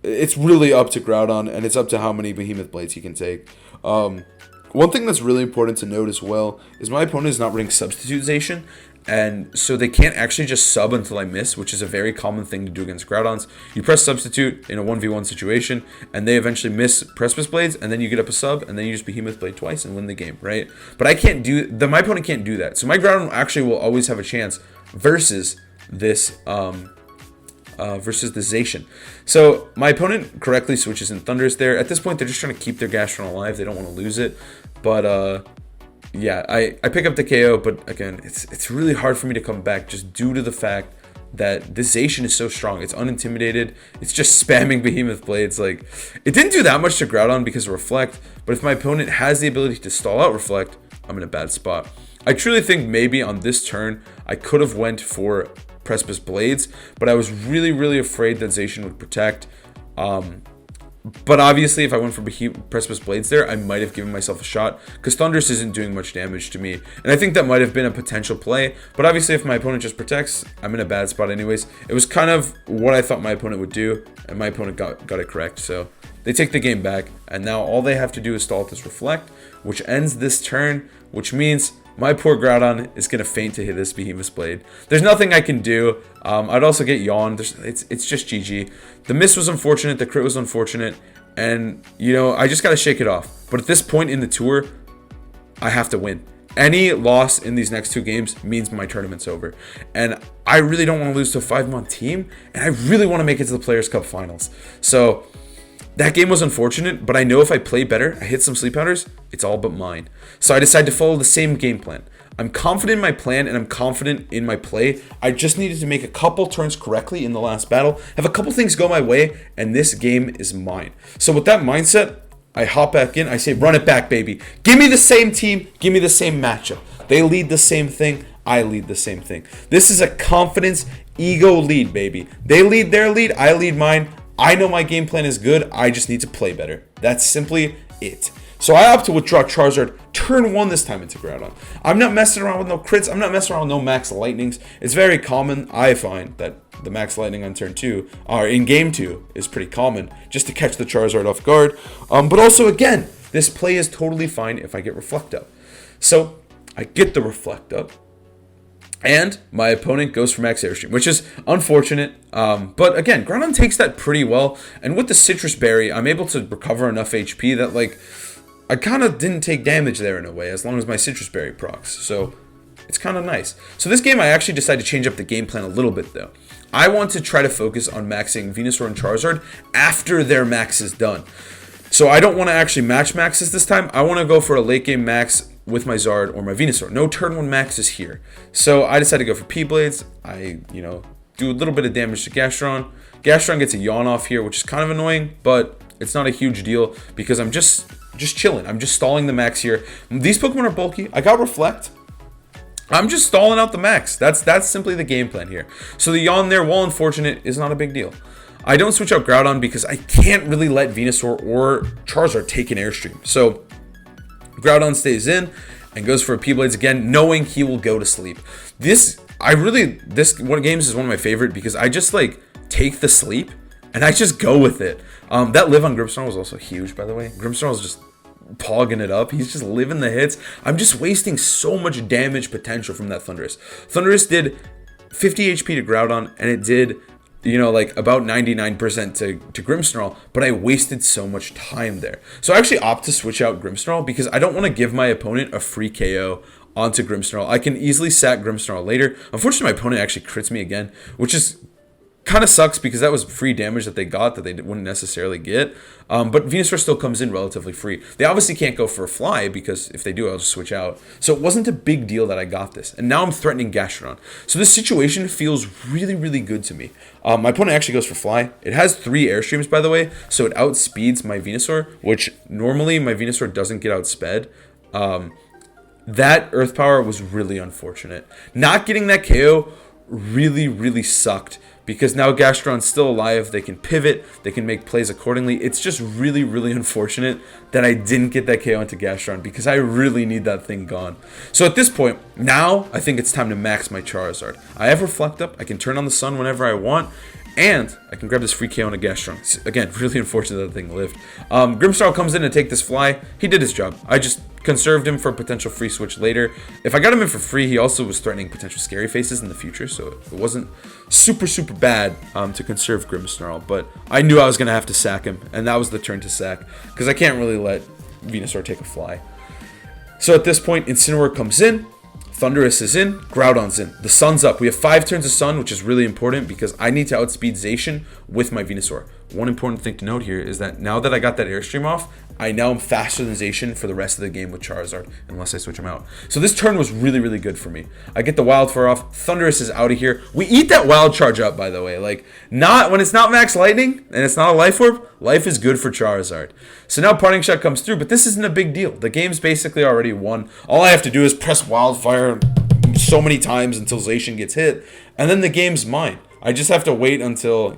it's really up to Groudon, and it's up to how many Behemoth Blades he can take. One thing that's really important to note as well is my opponent is not running Substitute Zacian, and so they can't actually just sub until I miss, which is a very common thing to do against Groudons. You press Substitute in a 1v1 situation, and they eventually miss Precipice Blades, and then you get up a sub, and then you just Behemoth Blade twice and win the game, right? But my opponent can't do that. So my Groudon actually will always have a chance versus this versus the Zacian. So my opponent correctly switches in Thundurus there. At this point, they're just trying to keep their Gastron alive. They don't want to lose it. But yeah, I pick up the KO, but again, it's really hard for me to come back just due to the fact that this Zacian is so strong. It's unintimidated. It's just spamming Behemoth Blades. Like, it didn't do that much to Groudon because of Reflect, but if my opponent has the ability to stall out Reflect, I'm in a bad spot. I truly think maybe on this turn, I could have went for Precipice Blades, but I was really, really afraid that Zacian would protect. But obviously, if I went for Precipice Blades there, I might have given myself a shot, because Thundurus isn't doing much damage to me. And I think that might have been a potential play, but obviously if my opponent just protects, I'm in a bad spot anyways. It was kind of what I thought my opponent would do, and my opponent got it correct. So they take the game back, and now all they have to do is stall this Reflect, which ends this turn, which means my poor Groudon is going to faint to hit this Behemoth Blade. There's nothing I can do. I'd also get Yawn. It's just GG. The miss was unfortunate. The crit was unfortunate. And, I just got to shake it off. But at this point in the tour, I have to win. Any loss in these next two games means my tournament's over. And I really don't want to lose to a 5-man team. And I really want to make it to the Players Cup Finals. So that game was unfortunate, but I know if I play better, I hit some Sleep Powders, it's all but mine. So I decided to follow the same game plan. I'm confident in my plan, and I'm confident in my play. I just needed to make a couple turns correctly in the last battle, have a couple things go my way, and this game is mine. So with that mindset, I hop back in. I say, run it back, baby. Give me the same team. Give me the same matchup. They lead the same thing. I lead the same thing. This is a confidence, ego lead, baby. They lead their lead. I lead mine. I know my game plan is good. I just need to play better. That's simply it. So I opt to withdraw Charizard turn 1 this time into Groudon. I'm not messing around with no crits. I'm not messing around with no max lightnings. It's very common, I find, that the max lightning on turn 2, or in game 2, is pretty common, just to catch the Charizard off guard. But also, again, this play is totally fine if I get Reflect Up. So I get the Reflect Up, and my opponent goes for max Airstream, which is unfortunate. But again, Groudon takes that pretty well. And with the Citrus Berry, I'm able to recover enough HP that, like, I kind of didn't take damage there in a way, as long as my Citrus Berry procs. So it's kind of nice. So this game, I actually decided to change up the game plan a little bit, though. I want to try to focus on maxing Venusaur and Charizard after their max is done. So I don't want to actually match maxes this time. I want to go for a late game max with my Zard or my Venusaur. No turn 1 max is here. So I decided to go for P-Blades. I, do a little bit of damage to Gastron. Gastron gets a Yawn off here, which is kind of annoying, but it's not a huge deal because I'm just chilling. I'm just stalling the max here. These Pokemon are bulky. I got Reflect. I'm just stalling out the max. That's simply the game plan here. So the Yawn there, while unfortunate, is not a big deal. I don't switch out Groudon because I can't really let Venusaur or Charizard take an Airstream. So Groudon stays in and goes for a P-Blades again, knowing he will go to sleep. This one games is one of my favorite because I just like take the sleep and I just go with it. That live on Grimmsnarl was also huge, by the way. Grimmsnarl is just pogging it up. He's just living the hits. I'm just wasting so much damage potential from that Thundurus. Thundurus did 50 HP to Groudon, and it did, like about 99% to Grimmsnarl, but I wasted so much time there. So I actually opt to switch out Grimmsnarl because I don't want to give my opponent a free KO onto Grimmsnarl. I can easily sack Grimmsnarl later. Unfortunately, my opponent actually crits me again, which is kind of sucks because that was free damage that they got that they wouldn't necessarily get. But Venusaur still comes in relatively free. They obviously can't go for a fly because if they do, I'll just switch out. So it wasn't a big deal that I got this. And now I'm threatening Gastrodon. So this situation feels really, really good to me. My opponent actually goes for fly. It has 3 Airstreams, by the way, so it outspeeds my Venusaur, which normally my Venusaur doesn't get outsped. That Earth Power was really unfortunate. Not getting that KO really, really sucked. Because now Gastron's still alive, they can pivot, they can make plays accordingly. It's just really, really unfortunate that I didn't get that KO into Gastron because I really need that thing gone. So at this point, now I think it's time to max my Charizard. I have Reflect Up, I can turn on the sun whenever I want, and I can grab this free KO into Gastron. Again, really unfortunate that the thing lived. Grimmsnarl comes in to take this fly. He did his job. I just conserved him for a potential free switch later. If I got him in for free, he also was threatening potential scary faces in the future, so it wasn't super, super bad to conserve Grimmsnarl, but I knew I was going to have to sack him, and that was the turn to sack, because I can't really let Venusaur take a fly. So at this point, Incineroar comes in, Thundurus is in, Groudon's in. The sun's up. We have 5 turns of sun, which is really important because I need to outspeed Zacian with my Venusaur. One important thing to note here is that now that I got that Airstream off, I now am faster than Zacian for the rest of the game with Charizard, unless I switch him out. So this turn was really, really good for me. I get the Wild Fire off. Thundurus is out of here. We eat that Wild Charge up, by the way. Like, not when it's not Max Lightning and it's not a Life Orb, life is good for Charizard. So now Parting Shot comes through, but this isn't a big deal. The game's basically already won. All I have to do is press Wildfire so many times until Zacian gets hit, and then the game's mine. I just have to wait until,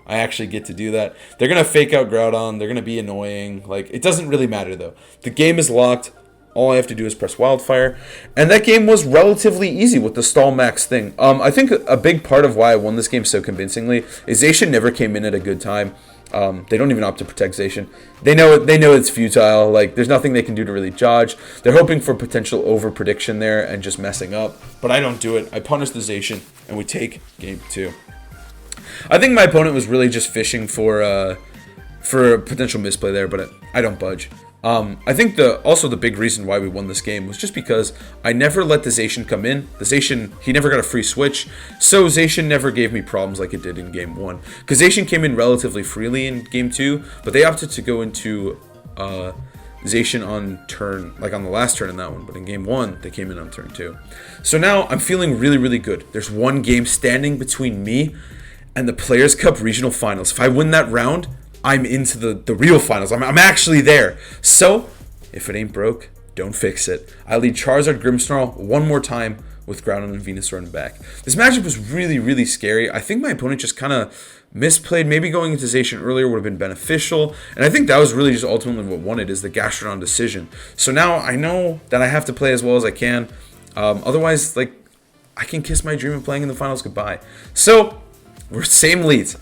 I actually get to do that. They're going to fake out Groudon. They're going to be annoying. Like, it doesn't really matter, though. The game is locked. All I have to do is press Wildfire. And that game was relatively easy with the stall max thing. I think a big part of why I won this game so convincingly is Zacian never came in at a good time. They don't even opt to protect Zacian. They know it's futile. Like, there's nothing they can do to really dodge. They're hoping for potential over prediction there and just messing up. But I don't do it. I punish the Zacian, and we take game 2. I think my opponent was really just fishing for a potential misplay there, but I don't budge. I think also the big reason why we won this game was just because I never let the Zacian come in. The Zacian, he never got a free switch, so Zacian never gave me problems like it did in game 1. Because Zacian came in relatively freely in game 2, but they opted to go into Zacian on the last turn in that one. But in game 1, they came in on turn 2. So now I'm feeling really, really good. There's one game standing between me and the Players Cup Regional Finals. If I win that round, I'm into the real finals. I'm actually there. So, if it ain't broke, don't fix it. I lead Charizard Grimmsnarl one more time with Groudon and Venusaur in the back. This matchup was really, really scary. I think my opponent just kind of misplayed. Maybe going into Zacian earlier would have been beneficial. And I think that was really just ultimately what wanted is the Gastrodon decision. So now I know that I have to play as well as I can. Otherwise, like, I can kiss my dream of playing in the finals goodbye. So we're same leads.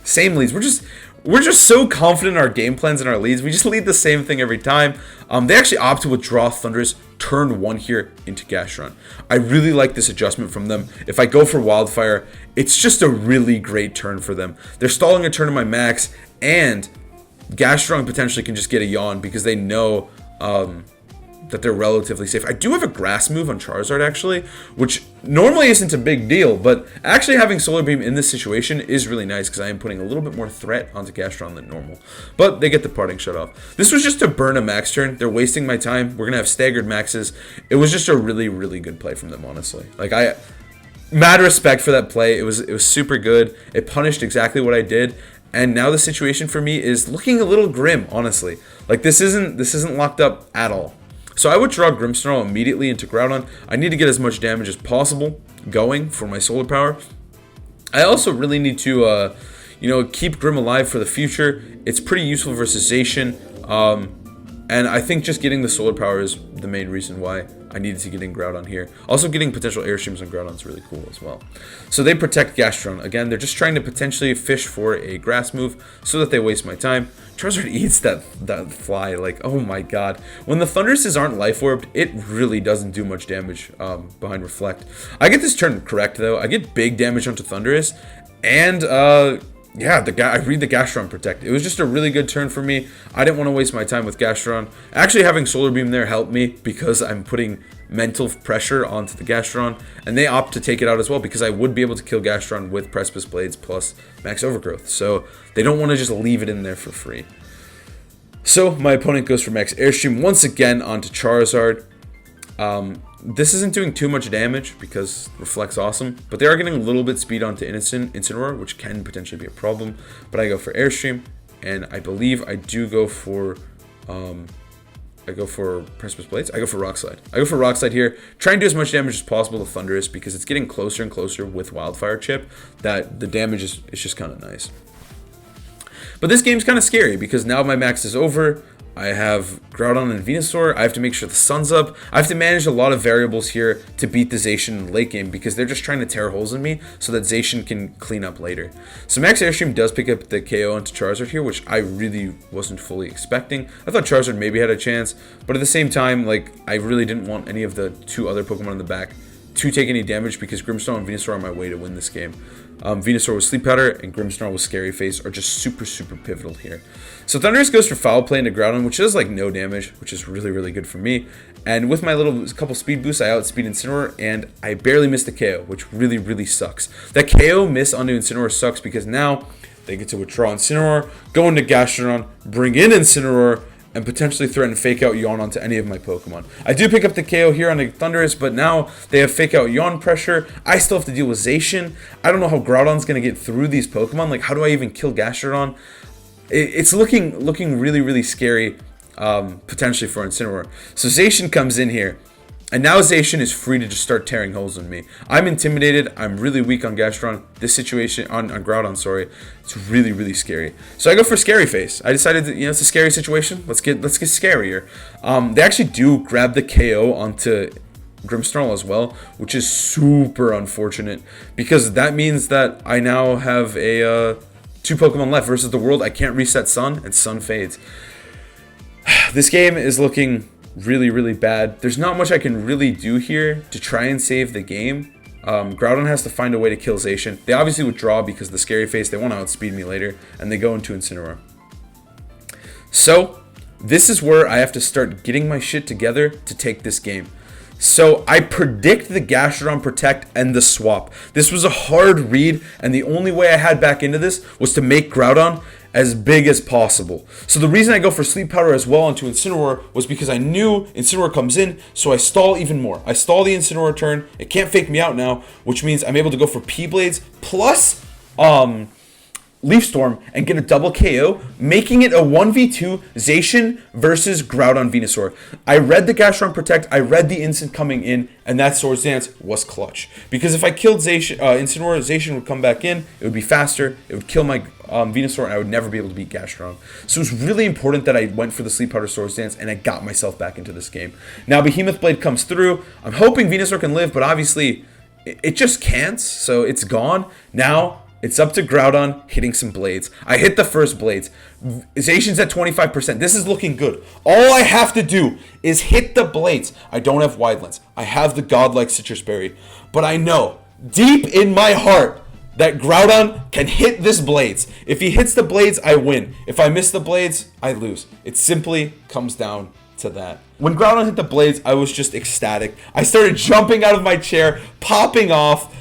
We're just so confident in our game plans and our leads. We just lead the same thing every time. They actually opt to withdraw Thundurus turn 1 here into Gastrodon. I really like this adjustment from them. If I go for Wildfire, it's just a really great turn for them. They're stalling a turn of my max, and Gastrodon potentially can just get a yawn because they know that they're relatively safe. I do have a grass move on Charizard actually, which normally isn't a big deal, but actually having Solar Beam in this situation is really nice because I am putting a little bit more threat onto Gastrodon than normal. But they get the parting shut off. This was just to burn a max turn. They're wasting my time. We're gonna have staggered maxes. It was just a really, really good play from them, honestly. Like, mad respect for that play. It was super good. It punished exactly what I did. And now the situation for me is looking a little grim, honestly. Like, this isn't locked up at all. So I would draw Grimmsnarl immediately into Groudon. I need to get as much damage as possible going for my Solar Power. I also really need to, keep Grimm alive for the future. It's pretty useful versus Zacian. And I think just getting the Solar Power is the main reason why I needed to get in Groudon here. Also, getting potential Airstreams on Groudon is really cool as well. So they protect Gastrodon. Again, they're just trying to potentially fish for a grass move so that they waste my time. Charizard eats that fly. Like, oh my god. When the Thunduruses aren't Life Orbed, it really doesn't do much damage behind Reflect. I get this turn correct, though. I get big damage onto Thundurus. And, yeah, I read the Gastrodon Protect. It was just a really good turn for me. I didn't want to waste my time with Gastrodon. Actually, having Solar Beam there helped me because I'm putting mental pressure onto the Gastrodon, and they opt to take it out as well because I would be able to kill Gastrodon with Precipice Blades plus Max Overgrowth. So they don't want to just leave it in there for free. So my opponent goes for Max Airstream once again onto Charizard. This isn't doing too much damage because Reflect's awesome, but they are getting a little bit speed onto Incineroar, which can potentially be a problem. But I go for Airstream, and I believe I do go for Precipice Blades. I go for Rock Slide. I go for Rock Slide here, try and do as much damage as possible to Thundurus because it's getting closer and closer with Wildfire Chip that the damage is just kind of nice. But this game's kind of scary because now my max is over. I have Groudon and Venusaur. I have to make sure the sun's up. I have to manage a lot of variables here to beat the Zacian in the late game because they're just trying to tear holes in me so that Zacian can clean up later. So Max Airstream does pick up the KO onto Charizard here, which I really wasn't fully expecting. I thought Charizard maybe had a chance, but at the same time, like, I really didn't want any of the two other Pokemon in the back to take any damage because Grimmsnarl and Venusaur are on my way to win this game. Venusaur with Sleep Powder and Grimmsnarl with Scary Face are just super, super pivotal here. So Thundurus goes for Foul Play into Groudon, which does like no damage, which is really, really good for me. And with my little couple speed boosts, I outspeed Incineroar, and I barely missed the KO, which really, really sucks. That KO miss onto Incineroar sucks because now they get to withdraw Incineroar, go into Gastrodon, bring in Incineroar, and potentially threaten Fake Out Yawn onto any of my Pokemon. I do pick up the KO here on the Thundurus, but now they have Fake Out Yawn pressure. I still have to deal with Zacian. I don't know how Groudon's going to get through these Pokemon. Like, how do I even kill Gastrodon? It's looking really, really scary, potentially for Incineroar. So Zacian comes in here, and now Zacian is free to just start tearing holes in me. I'm intimidated. I'm really weak on Gastrodon. This situation, on Groudon, sorry, it's really, really scary. So I go for Scary Face. I decided that, it's a scary situation. Let's get scarier. They actually do grab the KO onto Grimmsnarl as well, which is super unfortunate because that means that I now have a 2 Pokemon left versus the world. I can't reset Sun, and Sun fades. This game is looking really, really bad. There's not much I can really do here to try and save the game. Groudon has to find a way to kill Zacian. They obviously withdraw because the Scary Face, they want to outspeed me later, and they go into Incineroar. So, this is where I have to start getting my shit together to take this game. So, I predict the Gastrodon Protect and the swap. This was a hard read, and the only way I had back into this was to make Groudon as big as possible. So the reason I go for Sleep Powder as well onto Incineroar was because I knew Incineroar comes in, so I stall even more. I stall the Incineroar turn. It can't fake me out now, which means I'm able to go for P-Blades plus Leaf Storm and get a double KO, making it a 1v2 Zacian versus Groudon Venusaur. I read the Gastron Protect, I read the instant coming in, and that Swords Dance was clutch. Because if I killed Zacian, Incineroar, Zacian would come back in, it would be faster, it would kill my Venusaur, and I would never be able to beat Gastron. So it was really important that I went for the Sleep Powder Swords Dance, and I got myself back into this game. Now Behemoth Blade comes through. I'm hoping Venusaur can live, but obviously it just can't, so it's gone. Now it's up to Groudon hitting some blades. I hit the first blades. Zacian's at 25%. This is looking good. All I have to do is hit the blades. I don't have Wide Lens. I have the godlike Citrus Berry. But I know, deep in my heart, that Groudon can hit this blades. If he hits the blades, I win. If I miss the blades, I lose. It simply comes down to that. When Groudon hit the blades, I was just ecstatic. I started jumping out of my chair, popping off.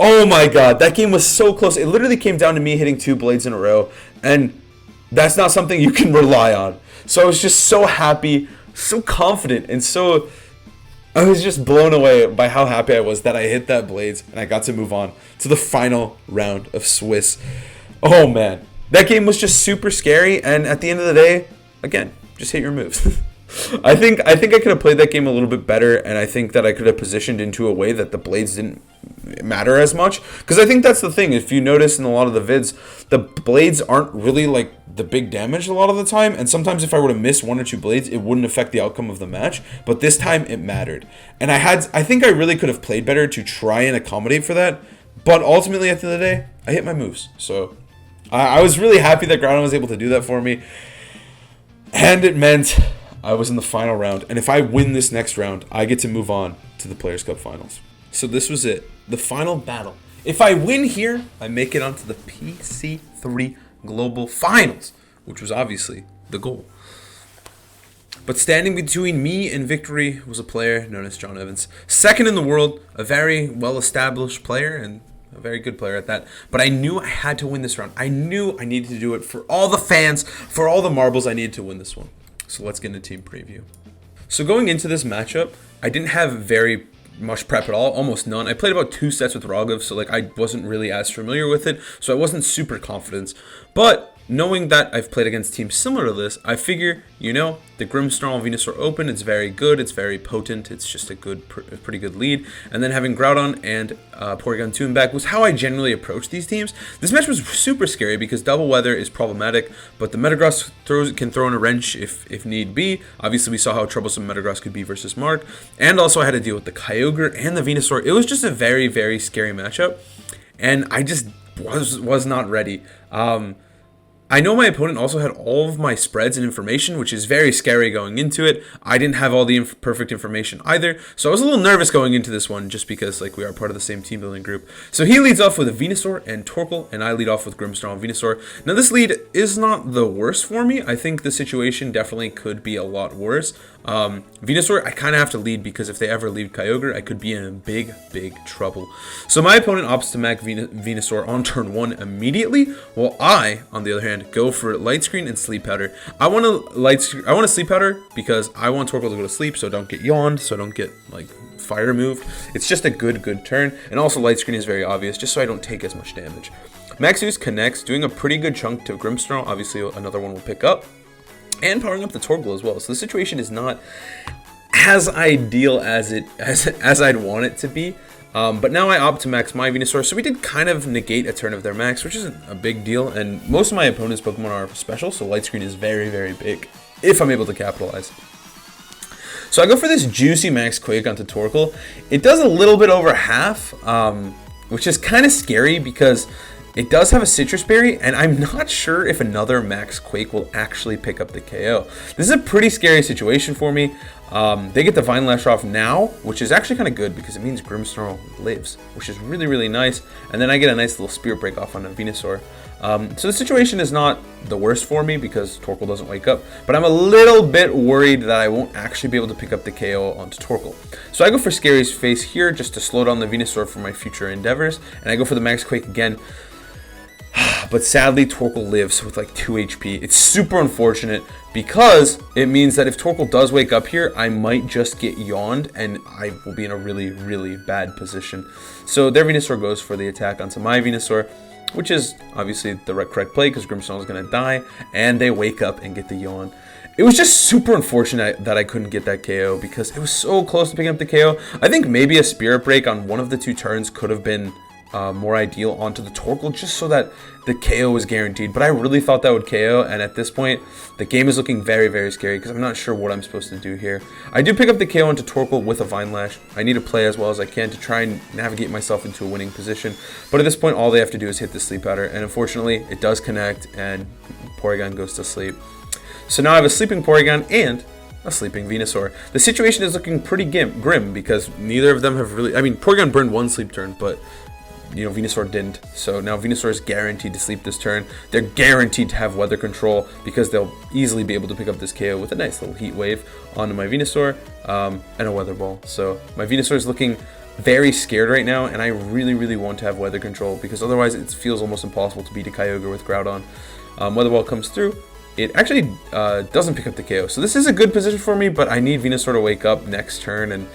Oh my god, that game was so close. It literally came down to me hitting 2 blades in a row, and that's not something you can rely on. So I was just so happy, so confident, and so I was just blown away by how happy I was that I hit that blades and I got to move on to the final round of Swiss. Oh man, that game was just super scary, and at the end of the day, again, just hit your moves. I think I could have played that game a little bit better, and I think that I could have positioned into a way that the blades didn't matter as much, because I think that's the thing. If you notice in a lot of the vids, the blades aren't really like the big damage a lot of the time, and sometimes if I were to miss 1 or 2 blades, it wouldn't affect the outcome of the match, but this time it mattered, and I think I really could have played better to try and accommodate for that, but ultimately at the end of the day, I hit my moves. So I was really happy that Groudon was able to do that for me, and it meant I was in the final round, and if I win this next round, I get to move on to the Players Cup Finals. So this was it, the final battle. If I win here, I make it onto the PC3 Global Finals, which was obviously the goal. But standing between me and victory was a player known as John Evans. Second in the world, a very well-established player, and a very good player at that. But I knew I had to win this round. I knew I needed to do it for all the fans, for all the marbles. I needed to win this one. So let's get into team preview. So going into this matchup, I didn't have very much prep at all, almost none. I played about 2 sets with Rogov, so like I wasn't really as familiar with it, so I wasn't super confident. But knowing that I've played against teams similar to this, I figure, you know, the Grimmsnarl Venusaur Open, it's very good, it's very potent, it's just a pretty good lead. And then having Groudon and Porygon 2 in back was how I generally approach these teams. This match was super scary because double weather is problematic, but the Metagross can throw in a wrench if need be. Obviously, we saw how troublesome Metagross could be versus Mark. And also I had to deal with the Kyogre and the Venusaur. It was just a very, very scary matchup, and I just was not ready. I know my opponent also had all of my spreads and information, which is very scary going into it. I didn't have all the perfect information either, so I was a little nervous going into this one just because like we are part of the same team building group. So he leads off with a Venusaur and Torkoal, and I lead off with Grimmsnarl and Venusaur. Now this lead is not the worst for me. I think the situation definitely could be a lot worse. Venusaur, I kind of have to lead because if they ever leave Kyogre, I could be in big trouble. So my opponent opts to mac Venusaur on turn 1 immediately, while I, on the other hand, go for Light Screen and Sleep Powder. I want to Sleep Powder because I want Torkoal to go to sleep, so I don't get yawned, so I don't get like fire moved. It's just a good turn, and also Light Screen is very obvious, just so I don't take as much damage. Maxus connects, doing a pretty good chunk to Grimmsnarl. Obviously, another one will pick up, and powering up the Torkoal as well. So the situation is not as ideal as I'd want it to be. But now I opt to max my Venusaur, so we did kind of negate a turn of their max, which isn't a big deal, and most of my opponent's Pokemon are special, so Light Screen is very big, if I'm able to capitalize. So I go for this juicy Max Quake onto Torkoal. It does a little bit over half, which is kind of scary because it does have a Citrus Berry, and I'm not sure if another Max Quake will actually pick up the KO. This is a pretty scary situation for me. They get the Vine Lash off now, which is actually kind of good because it means Grimmsnarl lives, which is really nice. And then I get a nice little Spirit Break off on a Venusaur. So the situation is not the worst for me because Torkoal doesn't wake up, but I'm a little bit worried that I won't actually be able to pick up the KO onto Torkoal. So I go for Scary's Face here just to slow down the Venusaur for my future endeavors, and I go for the Max Quake again. But sadly, Torkoal lives with like 2 HP. It's super unfortunate because it means that if Torkoal does wake up here, I might just get yawned and I will be in a really bad position. So their Venusaur goes for the attack onto my Venusaur. which is obviously the correct play because Grimmsnarl is going to die, and they wake up and get the yawn. It was just super unfortunate that I couldn't get that KO because it was so close to picking up the KO. I think maybe a Spirit Break on one of the 2 turns could have been more ideal onto the Torkoal just so that the KO was guaranteed. But I really thought that would KO, and at this point, the game is looking very, very scary because I'm not sure what I'm supposed to do here. I do pick up the KO onto Torkoal with a Vine Lash. I need to play as well as I can to try and navigate myself into a winning position. But at this point, all they have to do is hit the Sleep Powder, and unfortunately, it does connect, and Porygon goes to sleep. So now I have a sleeping Porygon and a sleeping Venusaur. The situation is looking pretty grim because neither of them have really... I mean, Porygon burned 1 sleep turn, but, you know, Venusaur didn't. So now Venusaur is guaranteed to sleep this turn. They're guaranteed to have weather control because they'll easily be able to pick up this KO with a nice little Heat Wave onto my Venusaur and a Weather Ball. So my Venusaur is looking very scared right now, and I really, really want to have weather control because otherwise it feels almost impossible to beat a Kyogre with Groudon. Weather Ball comes through. It actually doesn't pick up the KO. So this is a good position for me, but I need Venusaur to wake up next turn, and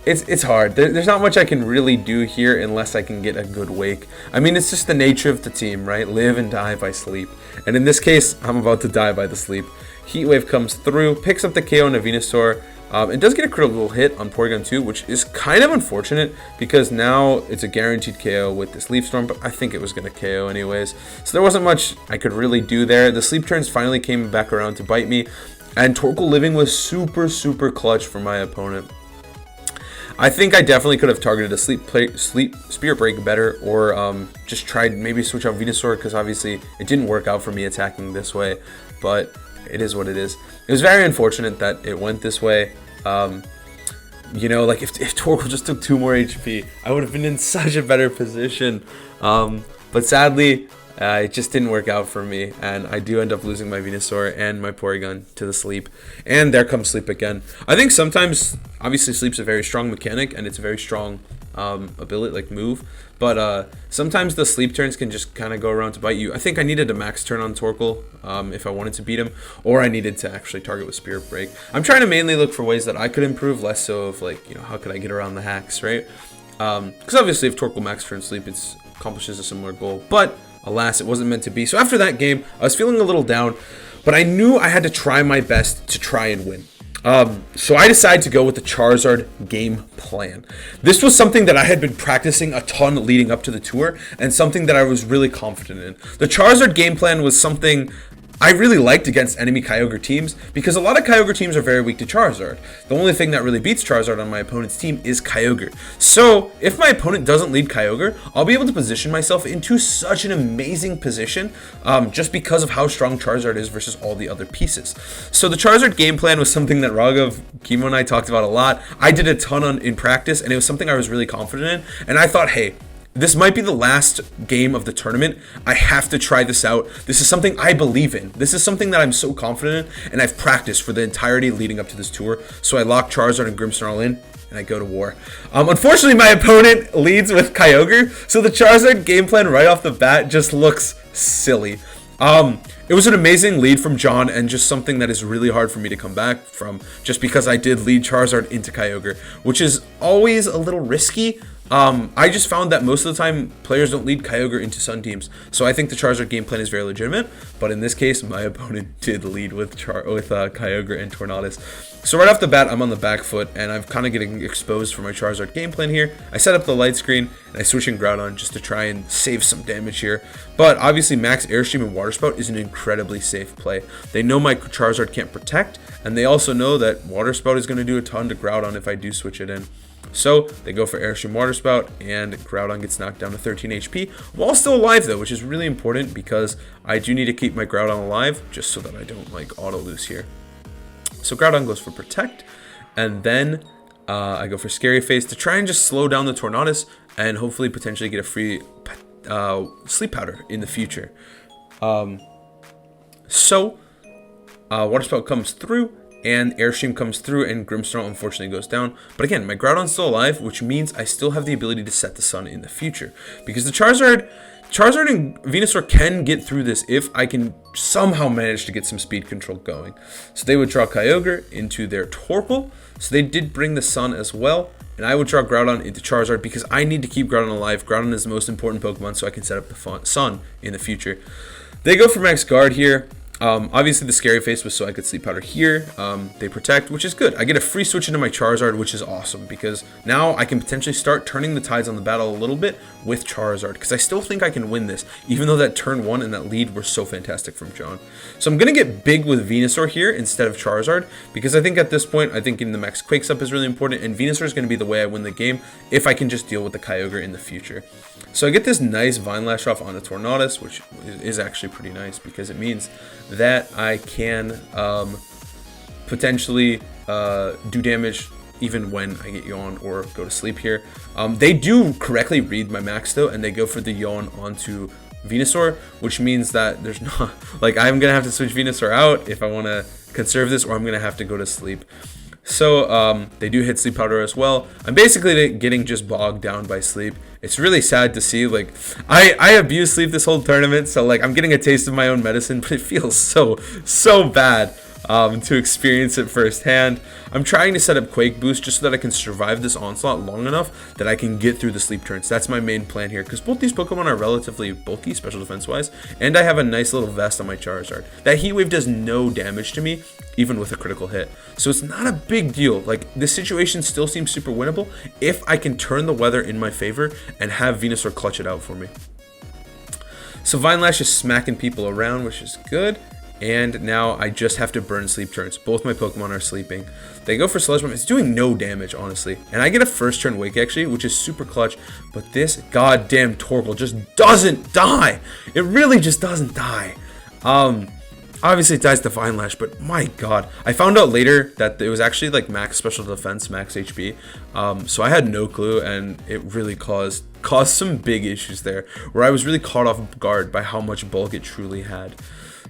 it's hard. There's not much I can really do here unless I can get a good wake. I mean, it's just the nature of the team, right? Live and die by sleep. And in this case, I'm about to die by the sleep. Heat Wave comes through, picks up the KO on a Venusaur. It does get a critical hit on Porygon 2, which is kind of unfortunate because now it's a guaranteed KO with this Leaf Storm, but I think it was going to KO anyways. So there wasn't much I could really do there. The sleep turns finally came back around to bite me, and Torkoal living was super, super clutch for my opponent. I think I definitely could have targeted a sleep Spirit Break better, or just tried maybe switch out Venusaur because obviously it didn't work out for me attacking this way, but it is what it is. It was very unfortunate that it went this way. You know, like if Torkoal just took 2 more HP, I would have been in such a better position. But sadly, it just didn't work out for me, and I do end up losing my Venusaur and my Porygon to the sleep. And there comes sleep again. I think sometimes, obviously, sleep's a very strong mechanic, and it's a very strong ability, like move. But sometimes the sleep turns can just kind of go around to bite you. I think I needed a max turn on Torkoal if I wanted to beat him, or I needed to actually target with Spirit Break. I'm trying to mainly look for ways that I could improve, less so of like, you know, how could I get around the hacks, right? Because obviously if Torkoal max turn sleep, it accomplishes a similar goal. But alas, it wasn't meant to be. So after that game, I was feeling a little down, but I knew I had to try my best to try and win. So I decided to go with the Charizard game plan. This was something that I had been practicing a ton leading up to the tour, and something that I was really confident in. The Charizard game plan was something I really liked against enemy Kyogre teams, because a lot of Kyogre teams are very weak to Charizard. The only thing that really beats Charizard on my opponent's team is Kyogre. So if my opponent doesn't lead Kyogre, I'll be able to position myself into such an amazing position just because of how strong Charizard is versus all the other pieces. So the Charizard game plan was something that Raghav, Kimo, and I talked about a lot. I did a ton in practice, and it was something I was really confident in, and I thought, hey, this might be the last game of the tournament. I have to try this out. This is something I believe in. This is something that I'm so confident in, and I've practiced for the entirety leading up to this tour. So I lock Charizard and Grimmsnarl in, and I go to war. Unfortunately, my opponent leads with Kyogre, so the Charizard game plan right off the bat just looks silly. It was an amazing lead from John, and just something that is really hard for me to come back from, just because I did lead Charizard into Kyogre, which is always a little risky. I just found that most of the time players don't lead Kyogre into Sun teams, so I think the Charizard game plan is very legitimate. But in this case, my opponent did lead with Kyogre and Tornadus. So right off the bat, I'm on the back foot, and I'm kind of getting exposed for my Charizard game plan here. I set up the light screen, and I switch in Groudon just to try and save some damage here. But obviously, Max Airstream and Water Spout is an incredibly safe play. They know my Charizard can't protect, and they also know that Water Spout is going to do a ton to Groudon if I do switch it in. So they go for Airstream Water Spout, and Groudon gets knocked down to 13 HP, while still alive though, which is really important because I do need to keep my Groudon alive just so that I don't like auto lose here. So Groudon goes for Protect, and then I go for Scary Face to try and just slow down the Tornadus and hopefully potentially get a free Sleep Powder in the future. So Water Spout comes through, and Airstream comes through, and Grimmsnarl unfortunately goes down. But again, my Groudon's still alive, which means I still have the ability to set the sun in the future. Because the Charizard and Venusaur can get through this if I can somehow manage to get some speed control going. So they would draw Kyogre into their Torkoal. So they did bring the sun as well. and I will draw Groudon into Charizard because I need to keep Groudon alive. Groudon is the most important Pokemon, so I can set up the Sun in the future. They go for Max Guard here. Obviously, the Scary Face was so I could Sleep Powder here. They protect, which is good. I get a free switch into my Charizard, which is awesome because now I can potentially start turning the tides on the battle a little bit with Charizard because I still think I can win this, even though that turn 1 and that lead were so fantastic from John. So I'm going to get big with Venusaur here instead of Charizard because I think at this point, I think getting the Max Quakes up is really important, and Venusaur is going to be the way I win the game if I can just deal with the Kyogre in the future. So I get this nice Vine Lash off on the Tornadus, which is actually pretty nice because it means that I can potentially do damage even when I get Yawn or go to sleep here. They do correctly read my max though, and they go for the Yawn onto Venusaur, which means that there's not, like, I'm going to have to switch Venusaur out if I want to conserve this, or I'm going to have to go to sleep. So they do hit Sleep Powder as well. I'm basically getting just bogged down by sleep. It's really sad to see. Like, I abuse sleep this whole tournament, so like I'm getting a taste of my own medicine, but it feels so bad to experience it firsthand. I'm trying to set up Quake Boost just so that I can survive this onslaught long enough that I can get through the sleep turns. That's my main plan here, because both these Pokemon are relatively bulky, special defense wise, and I have a nice little vest on my Charizard. That Heat Wave does no damage to me, even with a critical hit. So it's not a big deal. Like, this situation still seems super winnable if I can turn the weather in my favor and have Venusaur clutch it out for me. So Vine Lash is smacking people around, which is good. And now I just have to burn sleep turns. Both my Pokemon are sleeping. They go for Sludge Bomb. It's doing no damage, honestly. And I get a first turn Wake, actually, which is super clutch. But this goddamn Torkoal just doesn't die. It really just doesn't die. Obviously it dies to Vine Lash, but my god. I found out later that it was actually like max special defense, max HP. So I had no clue, and it really caused some big issues there, where I was really caught off guard by how much bulk it truly had.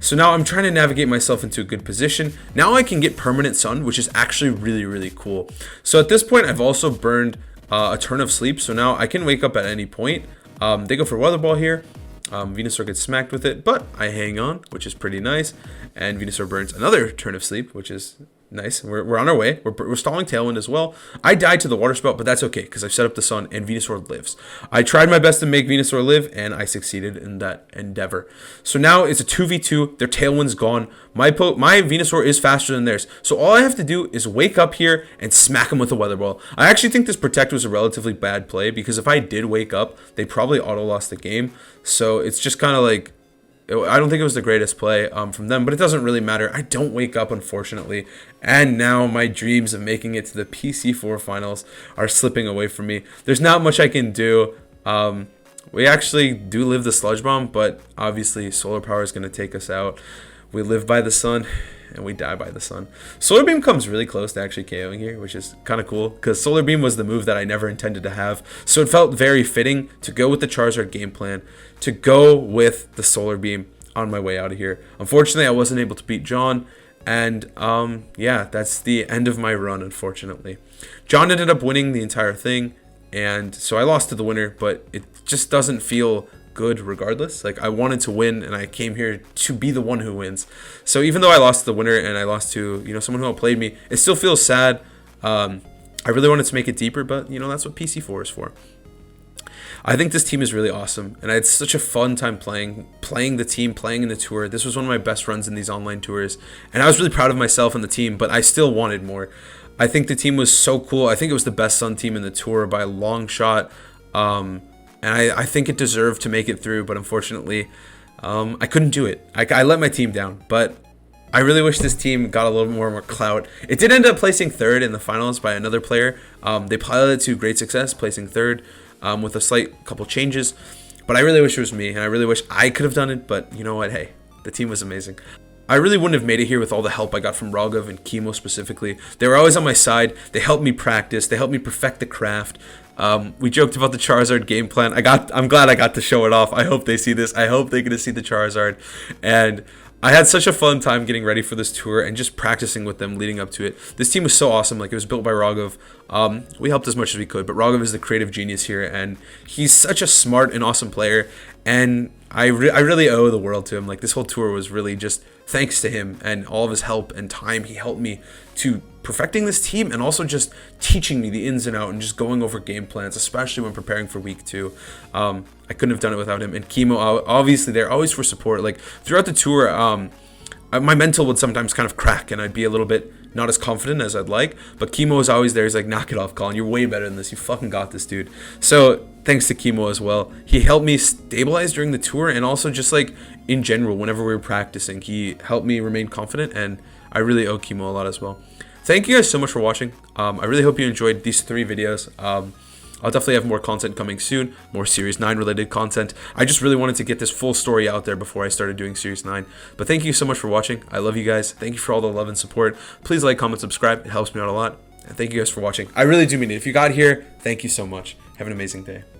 So now I'm trying to navigate myself into a good position. Now I can get Permanent Sun, which is actually really cool. So at this point, I've also burned a turn of sleep, so now I can wake up at any point. They go for Weather Ball here. Venusaur gets smacked with it, but I hang on, which is pretty nice. And Venusaur burns another turn of sleep, which is nice. We're on our way. We're stalling Tailwind as well. I died to the Water Spout, but that's okay because I've set up the Sun and Venusaur lives. I tried my best to make Venusaur live, and I succeeded in that endeavor. So now it's a 2v2. Their Tailwind's gone. My Venusaur is faster than theirs. So all I have to do is wake up here and smack him with a Weather Ball. I actually think this Protect was a relatively bad play because if I did wake up, they probably auto-lost the game. So it's just kind of like, I don't think it was the greatest play from them, but it doesn't really matter. I don't wake up, unfortunately, and now my dreams of making it to the PC4 finals are slipping away from me. There's not much I can do. We actually do live the Sludge Bomb, but obviously Solar Power is going to take us out. We live by the sun, and we die by the sun. Solar Beam comes really close to actually KOing here, which is kind of cool, because Solar Beam was the move that I never intended to have. So it felt very fitting to go with the Charizard game plan, to go with the Solar Beam on my way out of here. Unfortunately, I wasn't able to beat John, and yeah, that's the end of my run, unfortunately. John ended up winning the entire thing, and so I lost to the winner, but it just doesn't feel good regardless. Like, I wanted to win, and I came here to be the one who wins. So even though I lost to the winner and I lost to, you know, someone who outplayed me, it still feels sad. I really wanted to make it deeper, but you know, that's what PC4 is for. I think this team is really awesome, and I had such a fun time playing the team, playing in the tour. This was one of my best runs in these online tours, and I was really proud of myself and the team, but I still wanted more. I think the team was so cool. I think it was the best Sun team in the tour by a long shot. And I think it deserved to make it through, but unfortunately, I couldn't do it. I let my team down, but I really wish this team got a little more clout. It did end up placing third in the finals by another player. They piloted to great success, placing third with a slight couple changes. But I really wish it was me, and I really wish I could have done it, but you know what? Hey, the team was amazing. I really wouldn't have made it here with all the help I got from Rogov and Chemo specifically. They were always on my side. They helped me practice. They helped me perfect the craft. We joked about the Charizard game plan. I'm glad I got to show it off. I hope they see this. I hope they get to see the Charizard. And I had such a fun time getting ready for this tour and just practicing with them leading up to it. This team was so awesome. Like, it was built by Rogov. We helped as much as we could, but Rogov is the creative genius here, and he's such a smart and awesome player. And I really owe the world to him. Like, this whole tour was really just thanks to him and all of his help and time. He helped me to perfecting this team and also just teaching me the ins and outs and just going over game plans, especially when preparing for week 2. I couldn't have done it without him. And Chemo, obviously, they're always for support. Like throughout the tour, my mental would sometimes kind of crack and I'd be a little bit not as confident as I'd like. But Chemo is always there. He's like, knock it off, Colin. You're way better than this. You fucking got this, dude. So thanks to Chemo as well. He helped me stabilize during the tour and also just like in general, whenever we were practicing, he helped me remain confident, and I really owe Chemo a lot as well. Thank you guys so much for watching. I really hope you enjoyed these 3 videos. I'll definitely have more content coming soon, more Series 9 related content. I just really wanted to get this full story out there before I started doing Series 9. But thank you so much for watching. I love you guys. Thank you for all the love and support. Please like, comment, subscribe. It helps me out a lot. And thank you guys for watching. I really do mean it. If you got here, thank you so much. Have an amazing day.